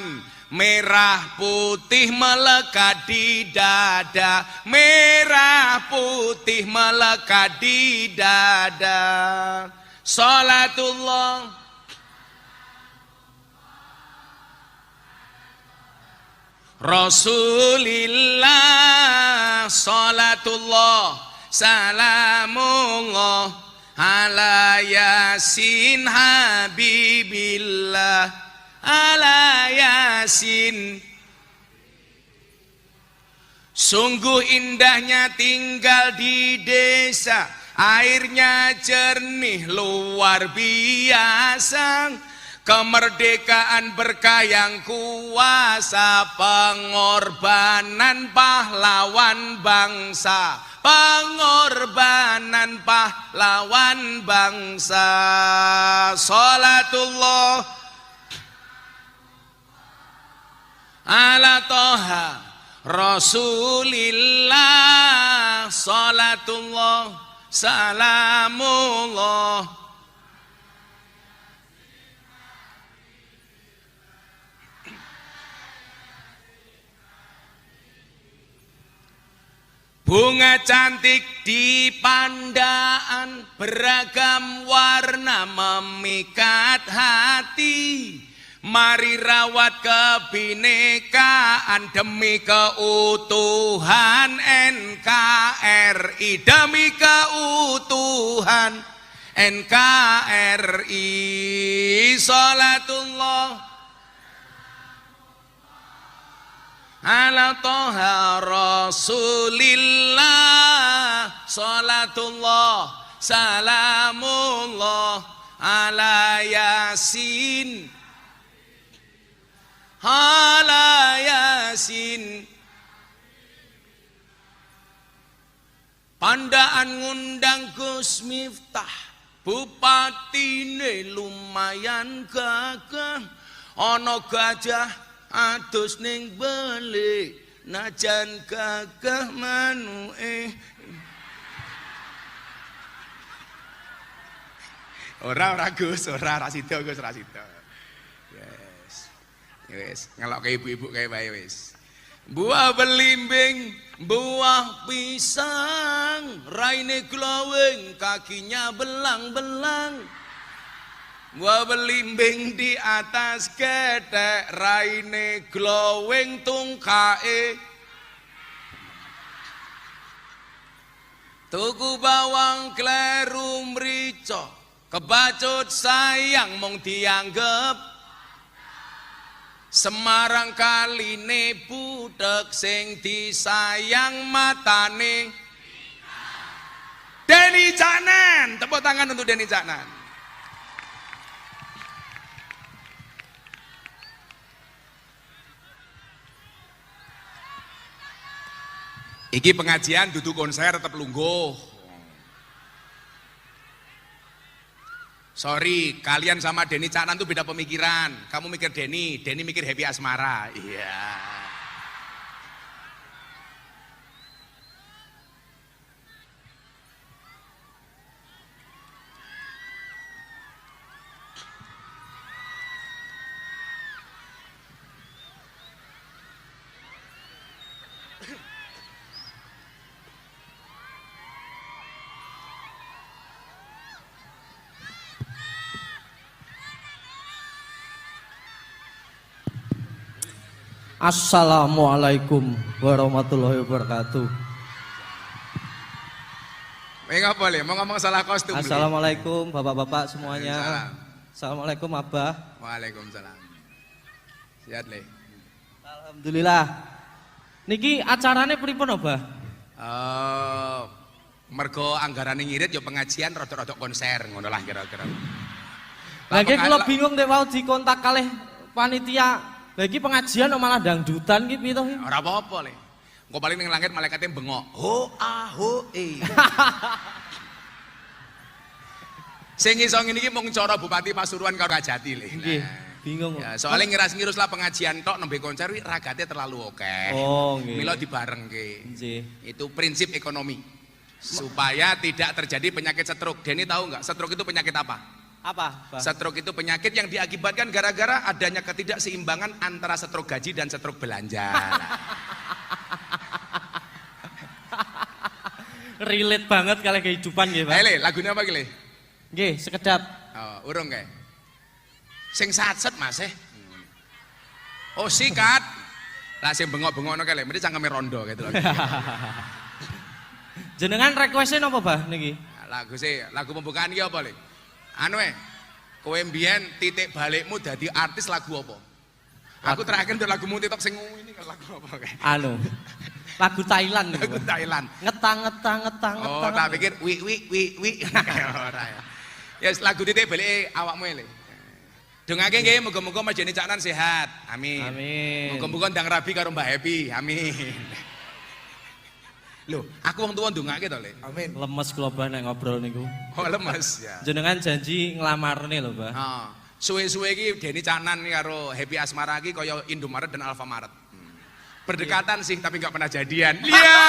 Merah putih melekat di dada, merah putih melekat di dada. Salatullah Rasulillah salatullah salamullah ala yasin habibillah ala yasin. Sungguh indahnya tinggal di desa, airnya jernih luar biasa. Kemerdekaan berkah yang kuasa, pengorbanan pahlawan bangsa, pengorbanan pahlawan bangsa. Salatullah ala toha rasulillah salatullah salamullah bunga cantik di pandaan, beragam warna memikat hati. Mari rawat kebinekaan demi keutuhan NKRI, demi keutuhan NKRI. Salatullah ala toha rasulillah salatullah salamullah ala yasin ala yasin. Pandaan ngundang Gus Miftah, bupatine lumayan gagah, ana gajah adus ning beli najan gagah manuke. Ora Gus, ora sida Gus, ora sida. Wes, ngelok ke ibu-ibu kayak bae wis. Buah belimbing, buah pisang, raine glowing, kakinya belang-belang. Buah belimbing di atas ketek, raine glowing tungkae. Tuku bawang kleru mrica, kebacut sayang mung dianggep. Semarang kaline budak sing disayang matane. Deni Caknan, tepuk tangan untuk Deni Caknan. Iki pengajian duduk konser tetap lungguh. Sorry, kalian sama Denny Caknan tuh beda pemikiran. Kamu mikir Denny mikir Happy Asmara. Iya. Assalamualaikum warahmatullahi wabarakatuh. Enggak boleh, mau ngomong salah kostum. Assalamualaikum bapak-bapak semuanya. Assalamualaikum Abah. Waalaikumsalam. Sihat le. Alhamdulillah. Niki acarane pripun Abah? Mergo anggarane ngirit ya pengajian rodok-rodok konser ngono lah kira-kira. Lagi kula bingung nek mau dikontak kalih panitia. Lagi pengajian kok malah dangdutan ki piye to? Ora apa-apa le. Engko paling ning langit malaikate bengok. Ho a ho e. Sing iso ngene iki mung cara Bupati Pasuruan karo Kajati le. Nggih, bingung. Ya, soalnya ngiras-ngirus lah pengajian tok nembe konser wi ragate terlalu akeh. Oh, nggih. Mila dibarengke. Nggih. Itu prinsip ekonomi. Supaya tidak terjadi penyakit stroke. Denny tahu nggak stroke itu penyakit apa? Apa, Pak? Stroke itu penyakit yang diakibatkan gara-gara adanya ketidakseimbangan antara stroke gaji dan stroke belanja. Relate banget kali kehidupan nggih, Pak. Ayo le, lagunya apa gile? Nggih, sekedap. Oh, urung kae. Sing satset Mas Oh, sikat. Lah sing bengok-bengokno kae le, mesti cangkeme rondo gitu loh. Jenengan request-e napa, Bah niki? Lagu pembukaan iki apa le? Anu kowe mbiyen titik balikmu dadi artis lagu apa? Aku terakhir untuk lagumu TikTok sing ini kan lagu apa kae? Anu. Lagu Thailand. Lagu Thailand. Ngetang. Oh, tak pikir wi. Ora ya. Ya lagu titik balik awakmu le. Dongake nggih muga-muga Mas Denny Caknan sehat. Amin. Amin. Muga-muga ndang rabi karo Mbak Happy. Amin. Loh, aku wong tuwa ndongake to, Le. Amin. Lemes kula Bah nek ngobrol niku. Oh, lemes ya. Jenengan janji nglamarne lho, Bah. Heeh. Suwe-suwe iki Denny Caknan karo Happy Asmara iki kaya Indomaret dan Alfamaret. Berdekatan sih tapi nggak pernah jadian. Iya.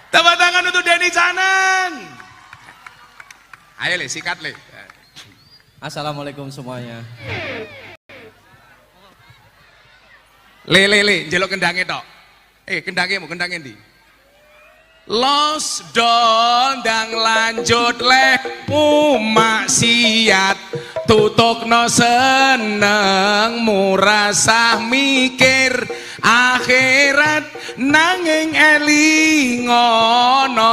Tepuk tangan untuk Denny Caknan. Ayo Le, sikat Le. Assalamualaikum semuanya. Le, njeluk kendange tok. Kendange ndi? Los dondang lanjut lehmu maksiat tutukno seneng murasah mikir akhirat nanging elingono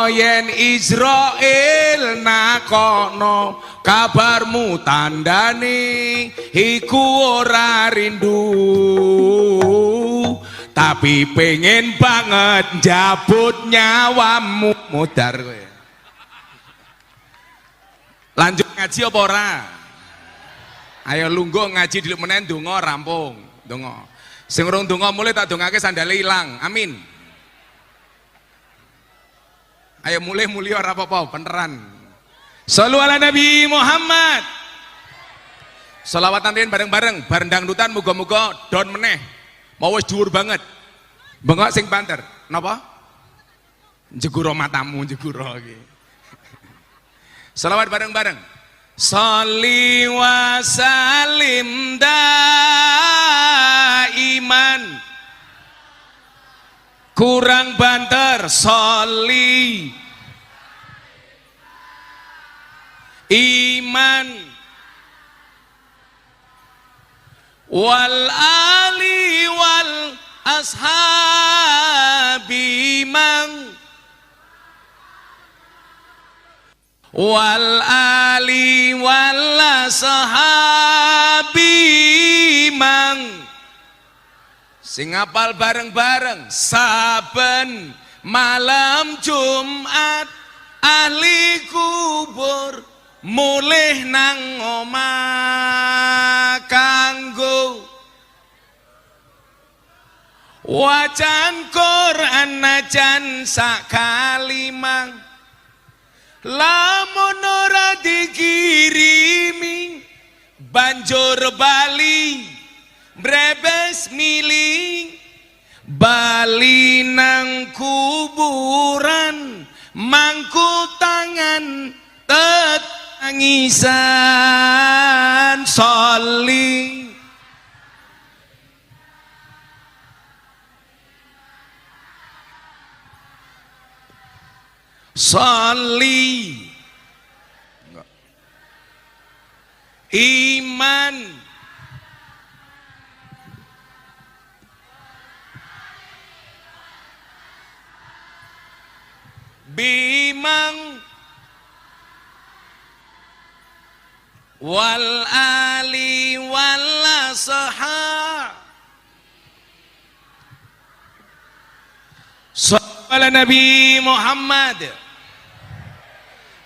yen Israel nakono kabarmu tandane iku ora rindu tapi pengen banget jabut nyawamu mudar kowe. Lanjut ngaji apa ora? Ayo lungguh ngaji dulu menen donga rampung. Donga. Sing urung donga mulai tak dongake sandale ilang. Amin. Ayo mulai ora apa-apa beneran. Shallu ala Nabi Muhammad. Selawatan riyen bareng-bareng bareng dangdutan muga-muga don meneh. Mau wis dhuwur banget. Bengok sing banter. Napa? Jeguro matamu jeguro iki. Selawat bareng-bareng. Sholli wa salim daiman. Kurang banter sholli iman wal ali wal ashabi mang wal ali wal ashabi mang sing apal bareng-bareng saben malam Jumat ahli kubur mulih nang omah kanggo Wacan Quran najan sakalimang lamun ora dikirimi banjur bali brebes miling bali nang kuburan mangku tangan tetangisan soli soli iman bimang wal ali wal sahah Sallallahu Nabi Muhammad.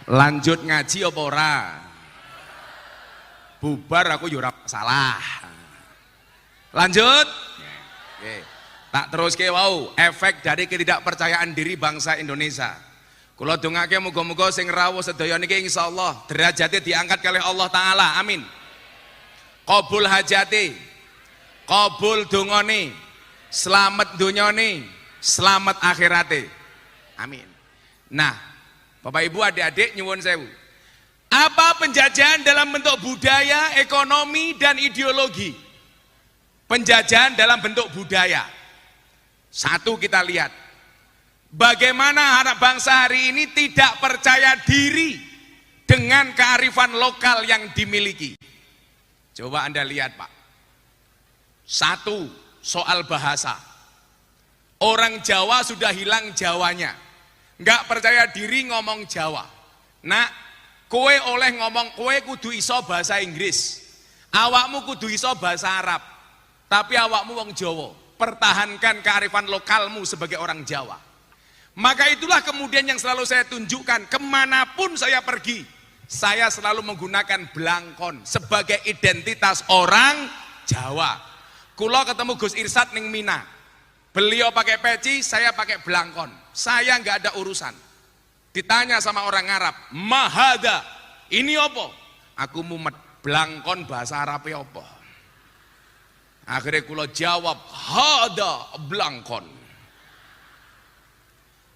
Lanjut ngaji apa ora? Bubar aku yo ora salah. Lanjut. Oke. Tak teruske wau, efek dari ketidakpercayaan diri bangsa Indonesia. Kula dongake muga-muga sing rawuh sedaya niki insyaallah derajate diangkat oleh Allah taala. Amin. Qabul hajate, qabul dongane, selamat donyane, selamat akhirate. Amin. Nah, Bapak Ibu adik-adik nyuwun sewu. Apa penjajahan dalam bentuk budaya, ekonomi dan ideologi? Penjajahan dalam bentuk budaya. Satu kita lihat, bagaimana anak bangsa hari ini tidak percaya diri dengan kearifan lokal yang dimiliki. Coba Anda lihat Pak. Satu, soal bahasa. Orang Jawa sudah hilang Jawanya. Nggak percaya diri ngomong Jawa. Nah, kowe oleh ngomong, kowe kudu iso bahasa Inggris. Awakmu kudu iso bahasa Arab. Tapi awakmu wong Jawa. Pertahankan kearifan lokalmu sebagai orang Jawa. Maka itulah kemudian yang selalu saya tunjukkan, kemanapun saya pergi, saya selalu menggunakan blangkon sebagai identitas orang Jawa. Kulo ketemu Gus Irsad ning Mina, beliau pakai peci, saya pakai blangkon. Saya nggak ada urusan. Ditanya sama orang Arab, mahada, ini apa? Aku mumet, blangkon bahasa Arabnya apa? Akhirnya kulo jawab, hada blangkon.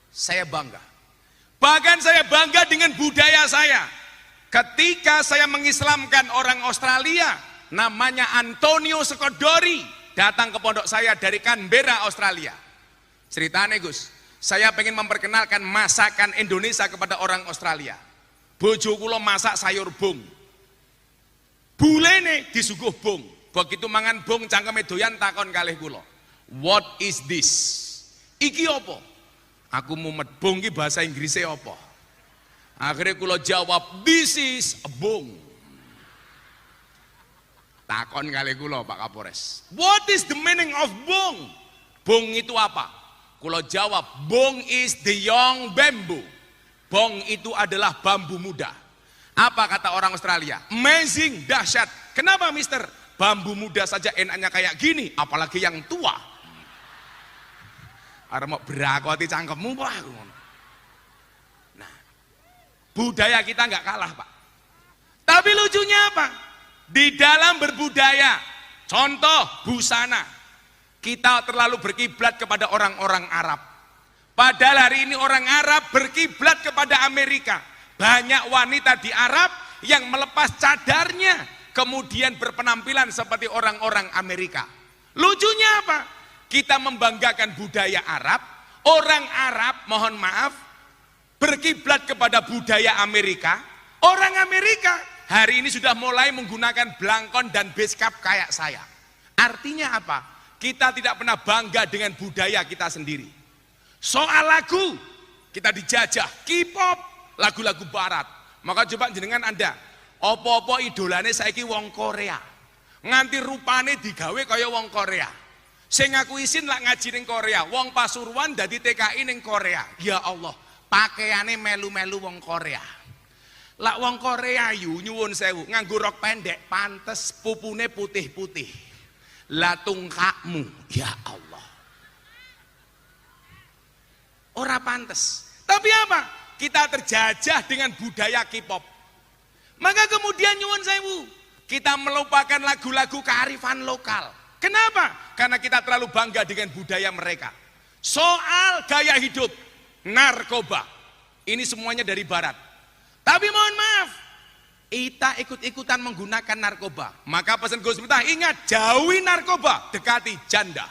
Saya bangga. Bahkan saya bangga dengan budaya saya. Ketika saya mengislamkan orang Australia, namanya Antonio Skodori, datang ke pondok saya dari Canberra, Australia. Ceritanya Gus, saya pengen memperkenalkan masakan Indonesia kepada orang Australia. Bojo kulo masak sayur bung. Bulene disuguh bung. Begitu mangan bung cangkeme doyan takon kalih kula. What is this? Iki apa? Aku mumet bung iki bahasa Inggrisnya apa? Akhirnya kula jawab, this is a bung. Takon kalih kula Pak Kapolres. What is the meaning of bung? Bung itu apa? Kula jawab, bung is the young bamboo. Bung itu adalah bambu muda. Apa kata orang Australia? Amazing, dahsyat. Kenapa mister? Bambu muda saja enaknya kayak gini, apalagi yang tua. Arep mau berakoti cangkemmu Pak. Nah, budaya kita nggak kalah Pak. Tapi lucunya apa? Di dalam berbudaya, contoh busana, kita terlalu berkiblat kepada orang-orang Arab. Padahal hari ini orang Arab berkiblat kepada Amerika. Banyak wanita di Arab yang melepas cadarnya, kemudian berpenampilan seperti orang-orang Amerika. Lucunya apa? Kita membanggakan budaya Arab, orang Arab, mohon maaf, berkiblat kepada budaya Amerika. Orang Amerika hari ini sudah mulai menggunakan blangkon dan beskap kayak saya. Artinya apa? Kita tidak pernah bangga dengan budaya kita sendiri. Soal lagu, kita dijajah K-pop, lagu-lagu barat. Maka coba jenengan Anda, apa-apa idolane saiki wong Korea. Nganti rupane digawe kaya wong Korea. Sing aku isin lak ngaji ning Korea, wong Pasuruan dadi TKI ning Korea. Ya Allah, pakaiane melu-melu wong Korea. Lak wong Korea yu nyuwun sewu, nganggo rok pendek, pantes pupune putih-putih. Lah tungkakmu, ya Allah. Ora pantes. Tapi apa? Kita terjajah dengan budaya K-pop. Maka kemudian nyuwun sewu, kita melupakan lagu-lagu kearifan lokal. Kenapa? Karena kita terlalu bangga dengan budaya mereka. Soal gaya hidup, narkoba, ini semuanya dari barat. Tapi mohon maaf, kita ikut-ikutan menggunakan narkoba. Maka pesan Gus Miftah, ingat, jauhi narkoba, dekati janda.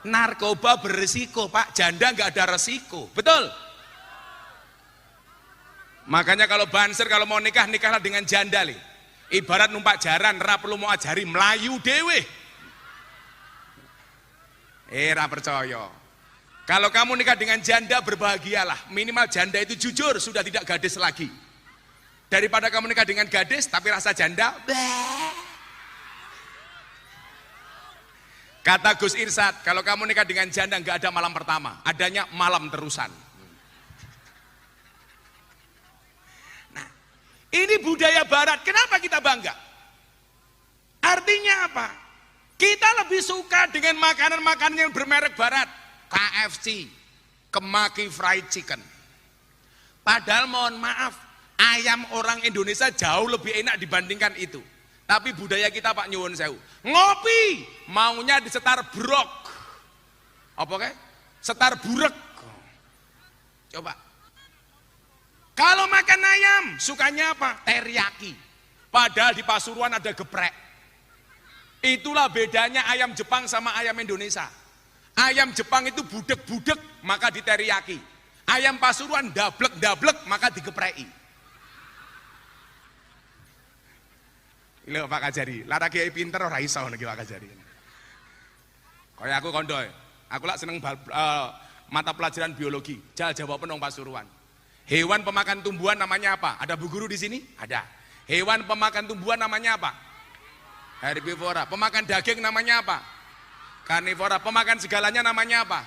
Narkoba beresiko Pak, janda nggak ada resiko, betul? Makanya kalau banser, kalau mau nikah, nikahlah dengan janda li. Ibarat numpak jaran, ra perlu mau ajari melayu dewe. Ra percaya. Kalau kamu nikah dengan janda, berbahagialah. Minimal janda itu jujur, sudah tidak gadis lagi. Daripada kamu nikah dengan gadis, tapi rasa janda, kata Gus Irsad, kalau kamu nikah dengan janda nggak ada malam pertama, adanya malam terusan. Nah, ini budaya barat, kenapa kita bangga? Artinya apa? Kita lebih suka dengan makanan-makanan yang bermerek barat, KFC, Kentucky Fried Chicken. Padahal mohon maaf, ayam orang Indonesia jauh lebih enak dibandingkan itu. Tapi budaya kita Pak nyuwun sewu, ngopi maunya disetar brok. Apa kek? Setar burek. Coba. Kalau makan ayam, sukanya apa? Teriyaki. Padahal di Pasuruan ada geprek. Itulah bedanya ayam Jepang sama ayam Indonesia. Ayam Jepang itu budek-budek, maka diteriyaki. Ayam Pasuruan dablek-dablek, maka digepreki. Lho Pak Kajari, lara kiai pinter ora iso niki Pak Kajari. Kaya aku kondoy, aku lak seneng mata pelajaran biologi. Jawab nang Pasuruan. Hewan pemakan tumbuhan namanya apa? Ada Bu Guru di sini? Ada. Hewan pemakan tumbuhan namanya apa? Herbivora. Pemakan daging namanya apa? Karnivora. Pemakan segalanya namanya apa?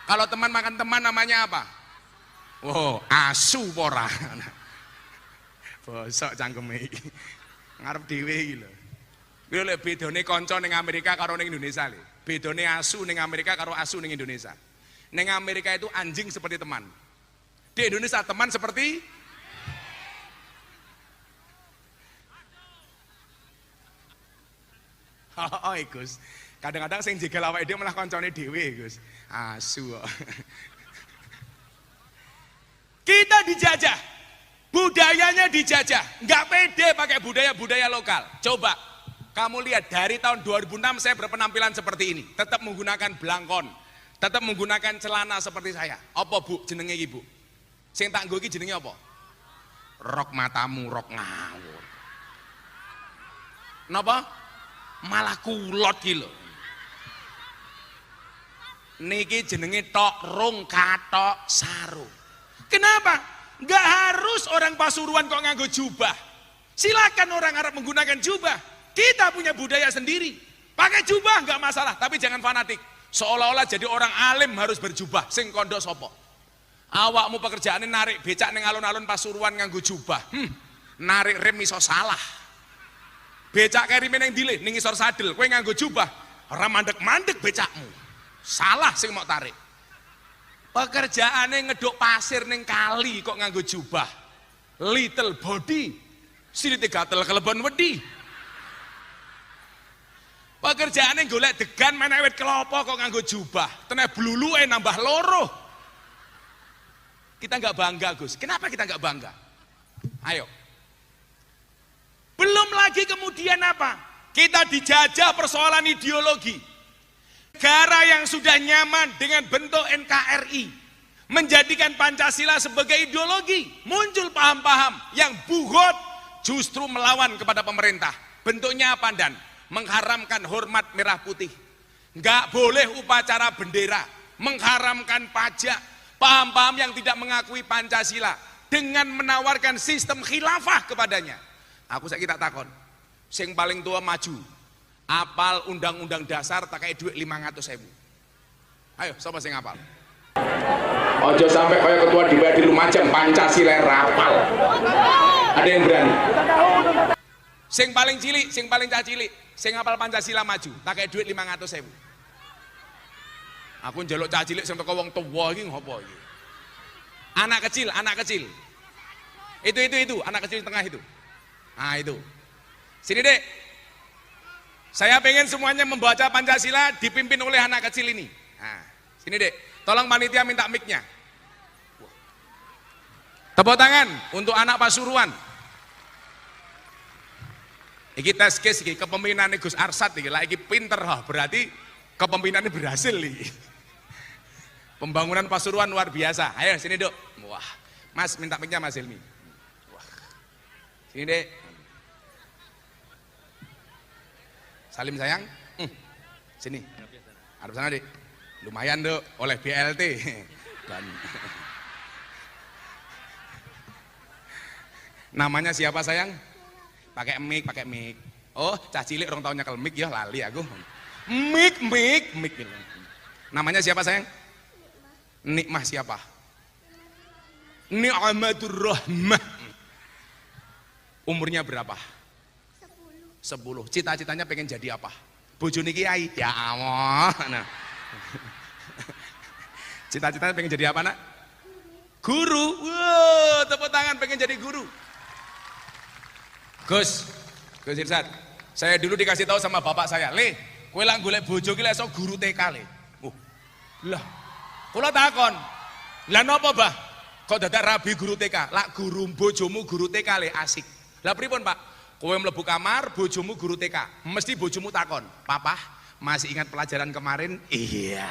Kalau teman makan teman namanya apa? Wow, asu pora. Bosok cangkeme iki. Ngarep dhewe iki lho. Kuwi lek bedane kanca ning Amerika karo ning Indonesia lho. Bedane asu ning Amerika karo asu ning Indonesia. Ning Amerika itu anjing seperti teman. Di Indonesia teman seperti oh, Gus. Kadang-kadang sing jegal awake dhewe malah kancane dhewe, Gus. Asu kok. Kita dijajah. Budayanya dijajah, nggak pede pakai budaya-budaya lokal. Coba, kamu lihat dari tahun 2006 saya berpenampilan seperti ini, tetap menggunakan blangkon, tetap menggunakan celana seperti saya. Apa Bu jenenge Ibu? Sing tak nggo iki jenenge apa? Rok matamu, rok ngawur. Napa? Malah kulot iki lho. Niki jenenge tok rung katok sarung. Kenapa? Nggak harus orang Pasuruan kok nganggo jubah. Silakan orang Arab menggunakan jubah. Kita punya budaya sendiri. Pakai jubah nggak masalah, tapi jangan fanatik. Seolah-olah jadi orang alim harus berjubah. Sing kondo sopo. Awakmu pekerjaannya narik becak ning alun-alun Pasuruan nganggo jubah. Narik rem iso salah. Becak kerime ning dilih ning isor sadel, kowe nganggo jubah, ora mandek-mandek becakmu. Salah sing mau tarik. Pekerjaannya ngeduk pasir ning kali kok nganggo jubah. Little body, silite gatel kelebon wedi. Pekerjaannya golek degan main awet kelopo kok nganggo jubah. Tenan bluluke nambah loro. Kita nggak bangga, Gus. Kenapa kita nggak bangga? Ayo. Belum lagi kemudian apa? Kita dijajah persoalan ideologi. Negara yang sudah nyaman dengan bentuk NKRI menjadikan Pancasila sebagai ideologi, muncul paham-paham yang buhot justru melawan kepada pemerintah. Bentuknya apa Dan? Mengharamkan hormat merah putih, nggak boleh upacara bendera, mengharamkan pajak, paham-paham yang tidak mengakui Pancasila dengan menawarkan sistem khilafah kepadanya. Aku saiki tak takon, sing paling tua maju apal undang-undang dasar tak kayak duit 500.000. Ayo, siapa sing apal? Ojo sampai kayak ketua DPR di Lumajang Pancasila rapal. Ada yang berani? Sing paling cilik, sing paling cah cilik, sing apal Pancasila maju, tak kayak duit 500.000. Aku njaluk cah cilik sing teko wong tuwa iki ngopo iki? Anak kecil, anak kecil. Itu, anak kecil di tengah itu. Nah itu. Sini dek. Saya pengen semuanya membaca Pancasila dipimpin oleh anak kecil ini. Nah, sini dek. Tolong panitia minta mic-nya. Tepuk tangan untuk anak Pasuruan. Iki tes case iki kepemimpinan Gus Arsad iki lagi pinter berarti kepemimpinannya berhasil iki. Pembangunan Pasuruan luar biasa. Ayo sini dok. Wah, Mas minta mic-nya Mas Hilmi. Wah. Sini dek. Salim sayang. Sini. Harus sana dek. Lumayan dok oleh BLT. Dan namanya siapa sayang? Pakai mic. Oh, cah cilik orang tahun nyekel mic ya lali aku. Mic. Namanya siapa sayang? Nikmah siapa? Ni'matur Rahmah. Umurnya berapa? 10. Cita-citanya pengen jadi apa? Bojone kiai. Ya Allah. Nah. Cita-citanya pengen jadi apa, Nak? Guru. Wow, tepuk tangan pengen jadi guru. Gus Irsad, saya dulu dikasih tahu sama bapak saya, "Le, kowe lak golek bojo ki lek iso guru TK le." Lah, kula takon, "Lah napa, Bah? Kok dadak rabi guru TK?" "Lak guru bojomu guru TK le asik." "Lah pripun, Pak?" "Kowe mlebu kamar, bojomu guru TK. Mesti bojomu takon, 'Papa, masih ingat pelajaran kemarin?'" "Iya."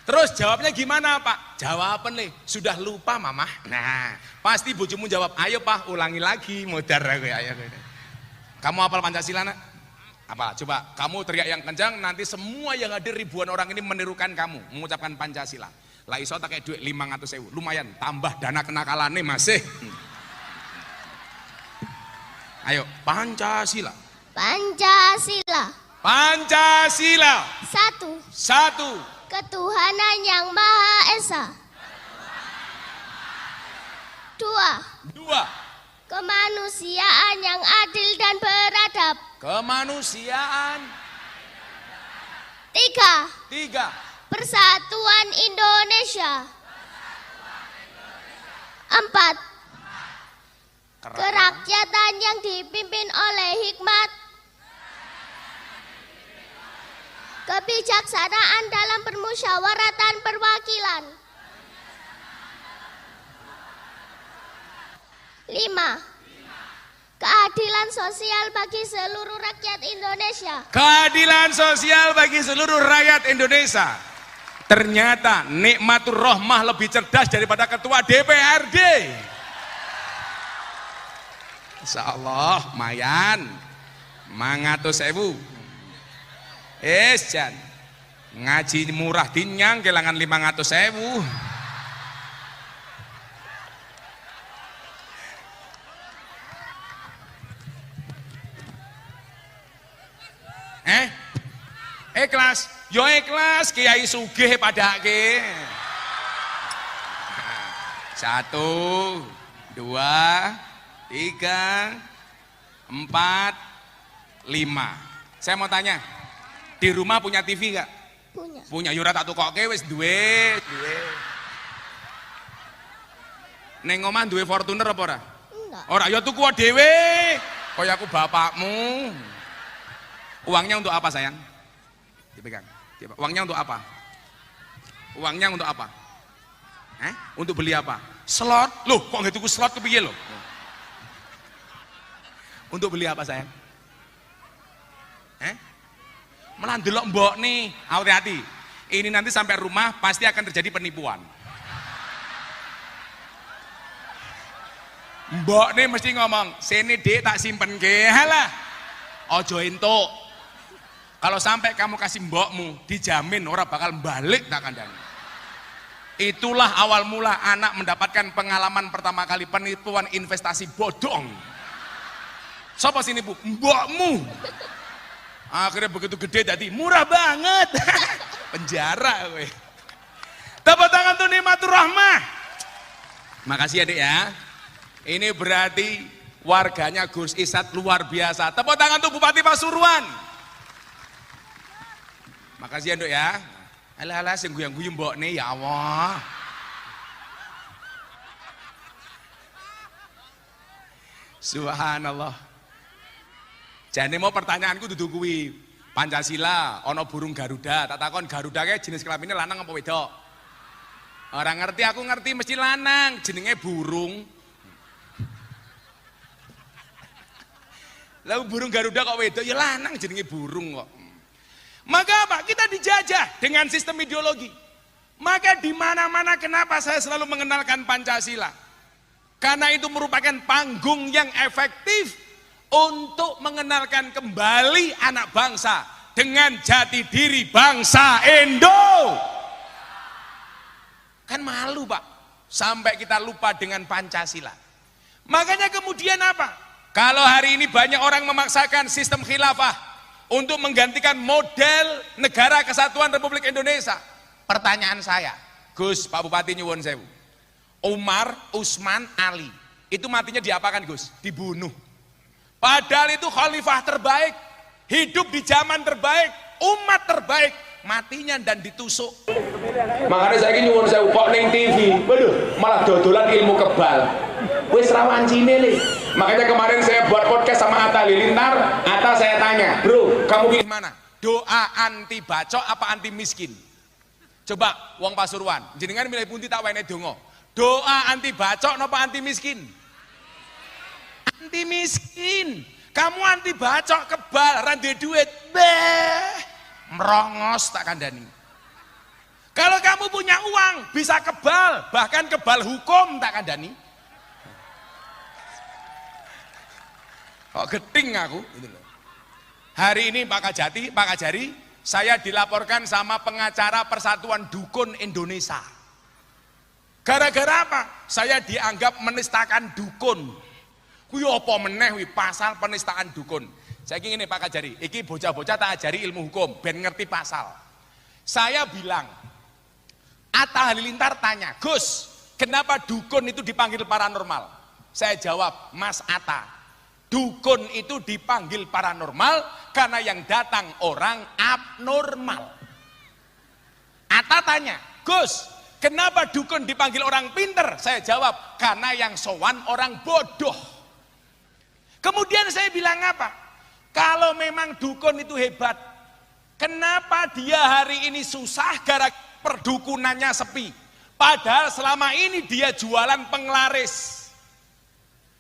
Terus jawabnya gimana, Pak? "Jawaban nih, sudah lupa Mama." Nah, pasti bojomu jawab, "Ayo Pak, ulangi lagi." Modar aku ya. Kamu hafal Pancasila, Nak? Apa? Coba kamu teriak yang kencang, nanti semua yang hadir ribuan orang ini menirukan kamu mengucapkan Pancasila. Lah iso tak kayak duit 500.000. Lumayan, tambah dana kenakalane masih. Ayo, Pancasila. Pancasila. Pancasila. Satu. Ketuhanan yang Maha Esa. 2. Kemanusiaan yang adil dan beradab. Kemanusiaan. 3. Persatuan Indonesia. 4. Kerakyatan yang dipimpin oleh hikmat, kebijaksanaan dalam permusyawaratan perwakilan. 5. Keadilan sosial bagi seluruh rakyat Indonesia. Keadilan sosial bagi seluruh rakyat Indonesia. Ternyata Nikmatur Rahmah lebih cerdas daripada ketua DPRD. Insya Allah, mayan. 500.000. Jan. Ngaji murah dinyang kelangan 500.000. Ikhlas, yo ikhlas, Kiai sugih padake. 1, 2, 3, 4, 5. Saya mau tanya, di rumah punya TV nggak? Punya. Yura tak tukoke wis duwe. Neng omah duwe Fortuner apa ora? Enggak. Ora, ya tuku dhewe. Kaya aku bapakmu. Uangnya untuk apa sayang? Dipegang. Uangnya untuk apa? Uangnya untuk apa? Untuk beli apa? Slot. Loh, kok nggak tuku slot kepiye loh? Untuk beli apa sayang? Malah ndelok mbok nih, hati-hati. Ini nanti sampai rumah pasti akan terjadi penipuan. Mbok nih mesti ngomong, "Sini Dik tak simpen ke." Halah. Ojo entuk. Kalau sampai kamu kasih mbokmu, dijamin orang bakal balik tak kandani. Itulah awal mula anak mendapatkan pengalaman pertama kali penipuan investasi bodong. Sopo sini Bu? Mbokmu. Akhirnya begitu gede jadi murah banget. Penjara gue. Tepuk tangan tuh Nikmatur Rahmah. Makasih ya Dek ya. Ini berarti warganya Gus Irsad luar biasa. Tepuk tangan tuh Bupati Pasuruan. Makasih ya Dok ya. Alah sing guyang-guyu mbokne ya Allah. Subhanallah. Jane mau pertanyaanku dudu kuwi. Pancasila ana burung Garuda, tak takon Garuda kae jenis kelamine lanang apa wedok? Ora ngerti, aku ngerti mesti lanang, jenenge burung. Lalu burung Garuda kok wedok ya lanang jenenge burung kok. Maka apa? Kita dijajah dengan sistem ideologi. Maka di mana-mana kenapa saya selalu mengenalkan Pancasila? Karena itu merupakan panggung yang efektif untuk mengenalkan kembali anak bangsa dengan jati diri bangsa Indo. Kan malu Pak, sampai kita lupa dengan Pancasila. Makanya kemudian apa? Kalau hari ini banyak orang memaksakan sistem khilafah untuk menggantikan model negara kesatuan Republik Indonesia. Pertanyaan saya, Gus, Pak Bupati nyuwun sewu. Umar, Utsman, Ali, itu matinya diapakan Gus? Dibunuh. Padahal itu khalifah terbaik, hidup di zaman terbaik, umat terbaik, matinya dan ditusuk. Makanya saya nyuwun sewu kok ning TV, waduh, malah dodolan ilmu kebal. Wis rawan cine nih. Makanya kemarin saya buat podcast sama Atta Halilintar, Atta saya tanya, bro, kamu Gimana? Doa anti bacok apa anti miskin? Coba wong Pasuruan, jenengan milih pundi tak wene donga. Doa anti bacok napa anti miskin? Anti miskin. Kamu anti bacok kebal, ra duwe duit. Beh, merongos tak kandani. Kalau kamu punya uang bisa kebal, bahkan kebal hukum tak kandani. Kok geting aku gitu loh. Hari ini Pak Kajari, saya dilaporkan sama pengacara Persatuan Dukun Indonesia. Gara-gara apa? Saya dianggap menistakan dukun. Kuwi apa meneh wi pasal penistaan dukun. Saiki ngene Pak Kajari, iki bocah-bocah tak ajari ilmu hukum ben ngerti pasal. Saya bilang, Atta Halilintar tanya, "Gus, kenapa dukun itu dipanggil paranormal?" Saya jawab, "Mas Atta, dukun itu dipanggil paranormal karena yang datang orang abnormal." Atta tanya, "Gus, kenapa dukun dipanggil orang pinter?" Saya jawab, "Karena yang sowan orang bodoh." Kemudian saya bilang apa? Kalau memang dukun itu hebat, kenapa dia hari ini susah gara perdukunannya sepi? Padahal selama ini dia jualan penglaris.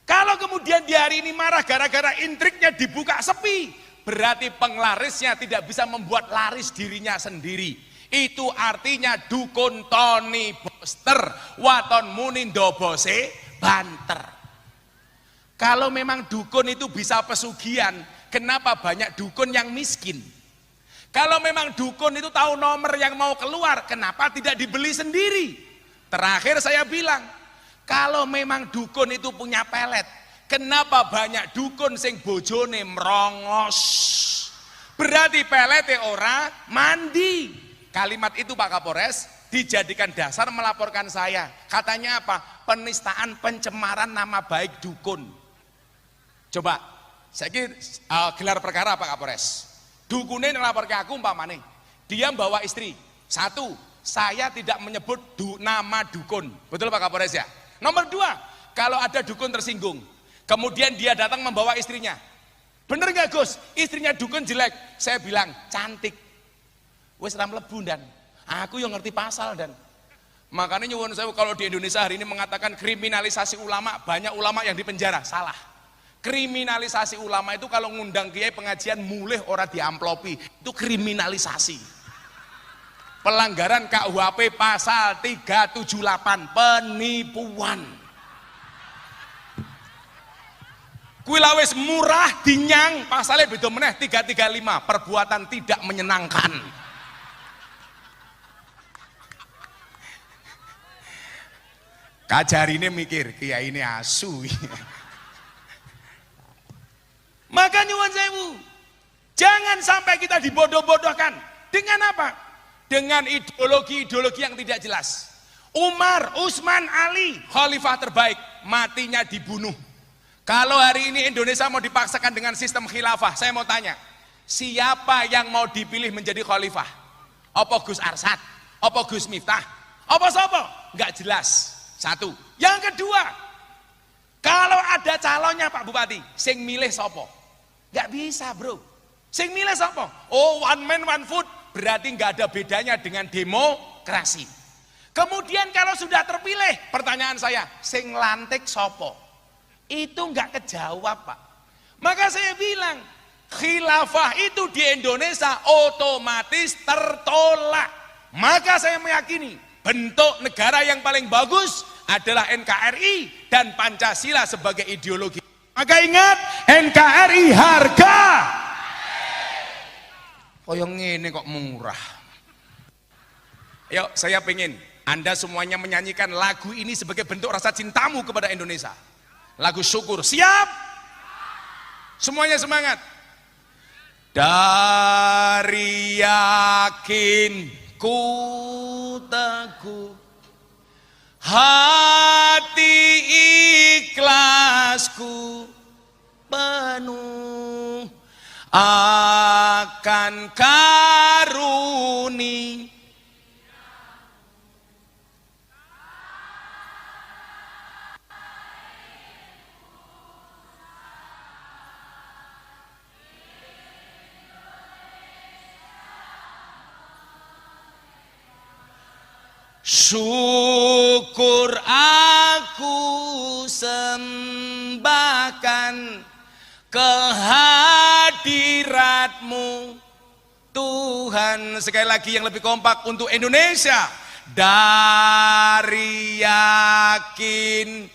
Kalau kemudian dia hari ini marah gara-gara intriknya dibuka sepi, berarti penglarisnya tidak bisa membuat laris dirinya sendiri. Itu artinya dukun Tony Boster, waton munindo bose banter. Kalau memang dukun itu bisa pesugihan, kenapa banyak dukun yang miskin? Kalau memang dukun itu tahu nomor yang mau keluar, kenapa tidak dibeli sendiri? Terakhir saya bilang, kalau memang dukun itu punya pelet, kenapa banyak dukun sing bojone merongos? Berarti pelete ora mandi. Kalimat itu Pak Kapolres dijadikan dasar melaporkan saya. Katanya apa? Penistaan, pencemaran nama baik dukun. Coba, saya kira gelar perkara Pak Kapolres. Dukunnya ngelapor ke aku umpamane, dia bawa istri. Satu, saya tidak menyebut nama dukun. Betul Pak Kapolres ya? Nomor dua, kalau ada dukun tersinggung, kemudian dia datang membawa istrinya. Bener gak Gus? Istrinya dukun jelek. Saya bilang, cantik. Wes ram lebu dan aku yang ngerti pasal dan makanya nyuwun saya kalau di Indonesia hari ini mengatakan kriminalisasi ulama, banyak ulama yang dipenjara. Salah. Kriminalisasi ulama itu kalau ngundang kiai pengajian mulih ora diamplopi, itu kriminalisasi. Pelanggaran KUHP pasal 378 penipuan. Kuwi wis murah dinyang, pasalnya beda meneh 335 perbuatan tidak menyenangkan. Kajari ini mikir, kiai ini asu. Maka nyuwun sewu, jangan sampai kita dibodoh-bodohkan. Dengan apa? Dengan ideologi-ideologi yang tidak jelas. Umar, Utsman, Ali, khalifah terbaik, matinya dibunuh. Kalau hari ini Indonesia mau dipaksakan dengan sistem khilafah, saya mau tanya, siapa yang mau dipilih menjadi khalifah? Apa Gus Arsad? Apa Gus Miftah? Apa sapa? Enggak jelas. Satu. Yang kedua, kalau ada calonnya Pak Bupati, sing milih sapa? Enggak bisa, Bro. Sing milih sapa? Oh, one man one vote, berarti enggak ada bedanya dengan demokrasi. Kemudian kalau sudah terpilih, pertanyaan saya, sing lantik sapa? Itu enggak kejawab, Pak. Maka saya bilang, khilafah itu di Indonesia otomatis tertolak. Maka saya meyakini bentuk negara yang paling bagus adalah NKRI dan Pancasila sebagai ideologi. Maka ingat, NKRI harga. Oh yang ini kok murah. Yuk, saya pengen Anda semuanya menyanyikan lagu ini sebagai bentuk rasa cintamu kepada Indonesia. Lagu syukur. Siap? Semuanya semangat. Dari yakin ku teguh, hati ikhlasku penuh akan karuni syukur aku sembahkan kehadiratmu Tuhan. Sekali lagi yang lebih kompak untuk Indonesia. Dari yakin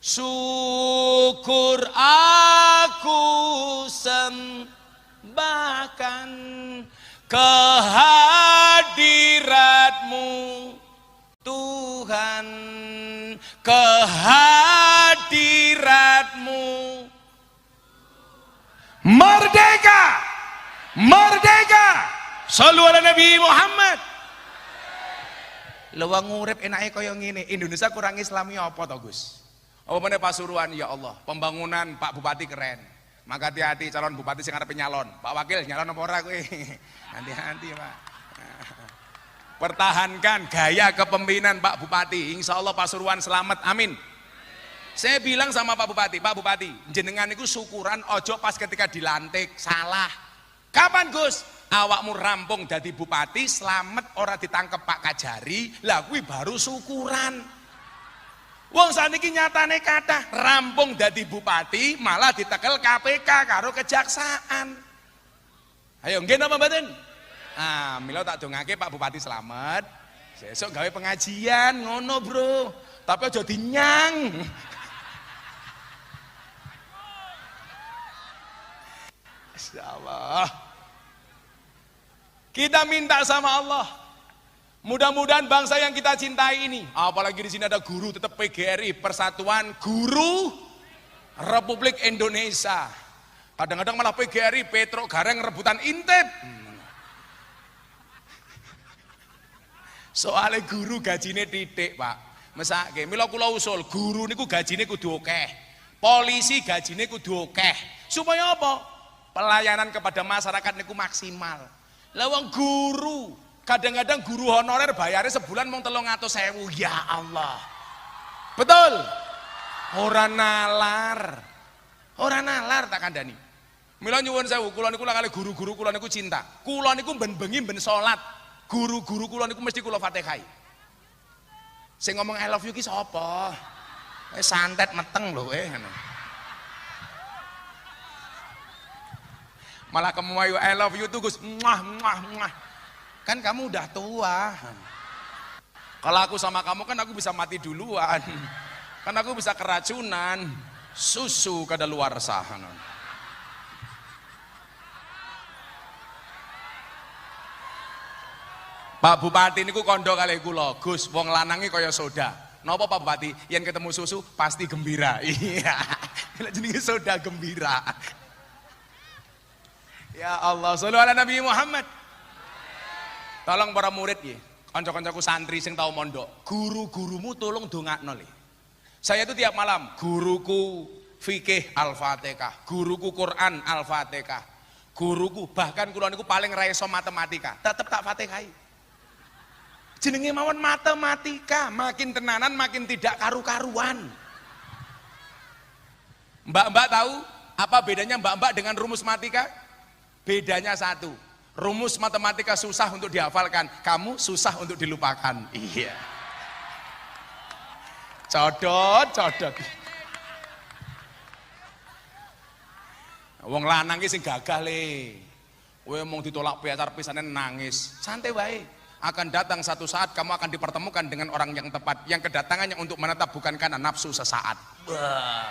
syukur aku sembahkan kehadiratmu Tuhan, kehadiratmu. Merdeka, merdeka. Shallu ala Nabi Muhammad. Lewang ngurip enake kaya ngene. Indonesia kurang Islami apa to, Gus? Apa meneh Pasuruan, ya Allah, pembangunan Pak Bupati keren. Maka hati-hati calon bupati sing arep nyalon. Pak Wakil nyalon apa ora kowe? Hati-hati, Pak. Pertahankan gaya kepemimpinan Pak Bupati. Insya Allah Pasuruan selamat, amin. Saya bilang sama Pak Bupati, jenengan itu syukuran ojo pas ketika dilantik, salah. Kapan Gus? Awakmu rampung dadi bupati, selamat ora ditangkep Pak Kajari, lah kuwi baru syukuran. Wong saniki nyatane kathah rampung dadi bupati malah ditekel KPK karo kejaksaan. Ayo nggih napa mboten? Ah, mila tak dongake Pak Bupati selamat. Sesuk gawe pengajian ngono, Bro. Tapi aja dinyang. Insyaallah. Kita minta sama Allah. Mudah-mudahan bangsa yang kita cintai ini, apalagi di sini ada guru tetap PGRI, Persatuan Guru Republik Indonesia. Kadang-kadang malah PGRI, Petro Gareng rebutan intip. Soalnya guru gajine titik, Pak. Mesake, mila kula usul, guru niku gajine kudu akeh. Polisi gajine kudu akeh. Supaya apa? Pelayanan kepada masyarakat niku maksimal. Lah wong guru kadang-kadang guru honorer bayarnya sebulan mau 300.000, ya Allah. Betul? Orang nalar tak kandani. Mila nyuwun sewu, kula niku kali guru-guru kula niku cinta. Kula niku ben bengi ben salat. Guru-guru kula niku mesti kula Fatihai. Sing ngomong I love you ki sapa? Santet meteng lho Malah kamu I love you tuh Gus. Muah. Kan kamu udah tua. Kalau aku sama kamu kan aku bisa mati duluan. Kan aku bisa keracunan. Susu kadaluarsa. Pak Bupati niku kondo kalih kula, Gus, wong lanange kaya soda. Napa Pak Bupati? Yen ketemu susu pasti gembira. Iya. Lha jenenge soda gembira. Ya Allah, sholli ala Nabi Muhammad. Tolong para murid nggih, kanca-kancaku santri sing tau mondok, guru-gurumu tolong dongakno le. Saya itu tiap malam, guruku fikih Al-Fatihah, guruku Quran Al-Fatihah, guruku bahkan kula niku paling ra iso matematika, tetep tak Fatihai. Jenenge mawon matematika, makin tenanan makin tidak karu-karuan. Mbak-mbak tahu apa bedanya mbak-mbak dengan rumus matematika? Bedanya satu, rumus matematika susah untuk dihafalkan, kamu susah untuk dilupakan. Iya. Codot. Wong lanang ki sing gagah le. Kowe mung ditolak pacar pisane nangis. Santai wae. Akan datang satu saat kamu akan dipertemukan dengan orang yang tepat, yang kedatangannya untuk menetap bukan karena nafsu sesaat. Wah,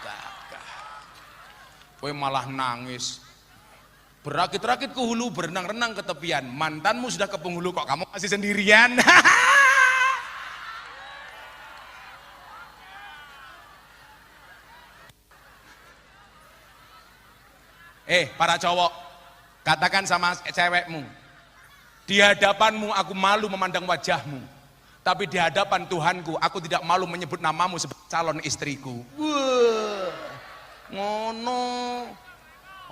gagah. Kowe malah nangis. Berakit-rakit ke hulu, berenang-renang ke tepian. Mantanmu sudah ke penghulu, kok kamu masih sendirian? Para cowok, katakan sama cewekmu, di hadapanmu aku malu memandang wajahmu, tapi di hadapan Tuhanku aku tidak malu menyebut namamu sebagai calon istriku. Wah, ngono.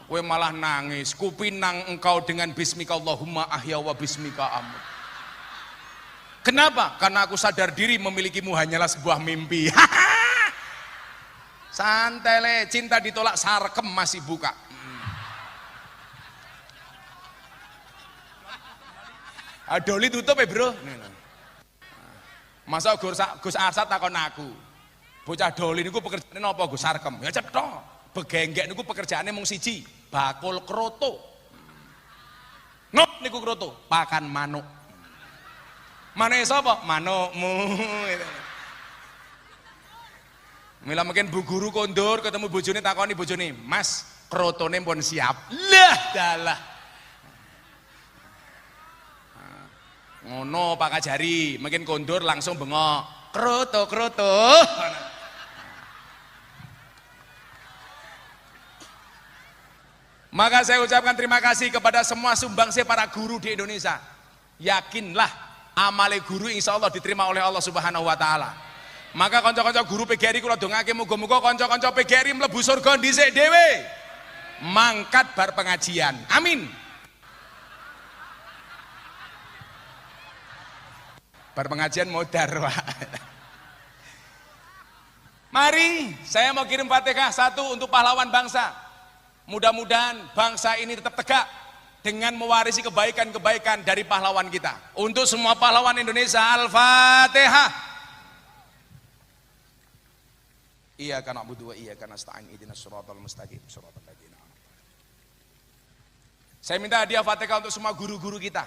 Kowe malah nangis, kupinang engkau dengan bismika Allahumma ahya wa bismika amut. Kenapa? Karena aku sadar diri memilikimu hanyalah sebuah mimpi. Santai le, cinta ditolak sarkem masih buka. Doli tutup ya bro. Masa Gus Arsad takon aku, bocah Doli niku pekerjaane napa Gus Sarkem? Ya cetha. Begenggek niku pekerjaane mung siji, bakul kroto. Nop niku kroto, pakan manuk. Manuke sapa? Manukmu. Mila mungkin bu guru kondur ketemu bojone takoni bojone, "Mas, krotone pun siap." Lah dalah. Ngono Pak Kajari, mungkin kondur langsung bengok, kroto. Maka saya ucapkan terima kasih kepada semua sumbangsi para guru di Indonesia. Yakinlah amale guru insya Allah diterima oleh Allah Subhanahu Wa Taala. Maka konco-konco guru PGRI kula dongake muga-muga konco-konco PGRI mlebu surga dhisik dhewe. Mangkat bar pengajian. Amin. Bar pengajian modar, Pak. Mari, saya mau kirim Fatihah satu untuk pahlawan bangsa. Mudah-mudahan bangsa ini tetap tegak dengan mewarisi kebaikan-kebaikan dari pahlawan kita. Untuk semua pahlawan Indonesia, Al-Fatihah. Iyyaka na'budu wa iyyaka nasta'in ihdinas siratal mustaqim siratal ladzina an'amta 'alaihim. Saya minta hadiah Fatihah untuk semua guru-guru kita.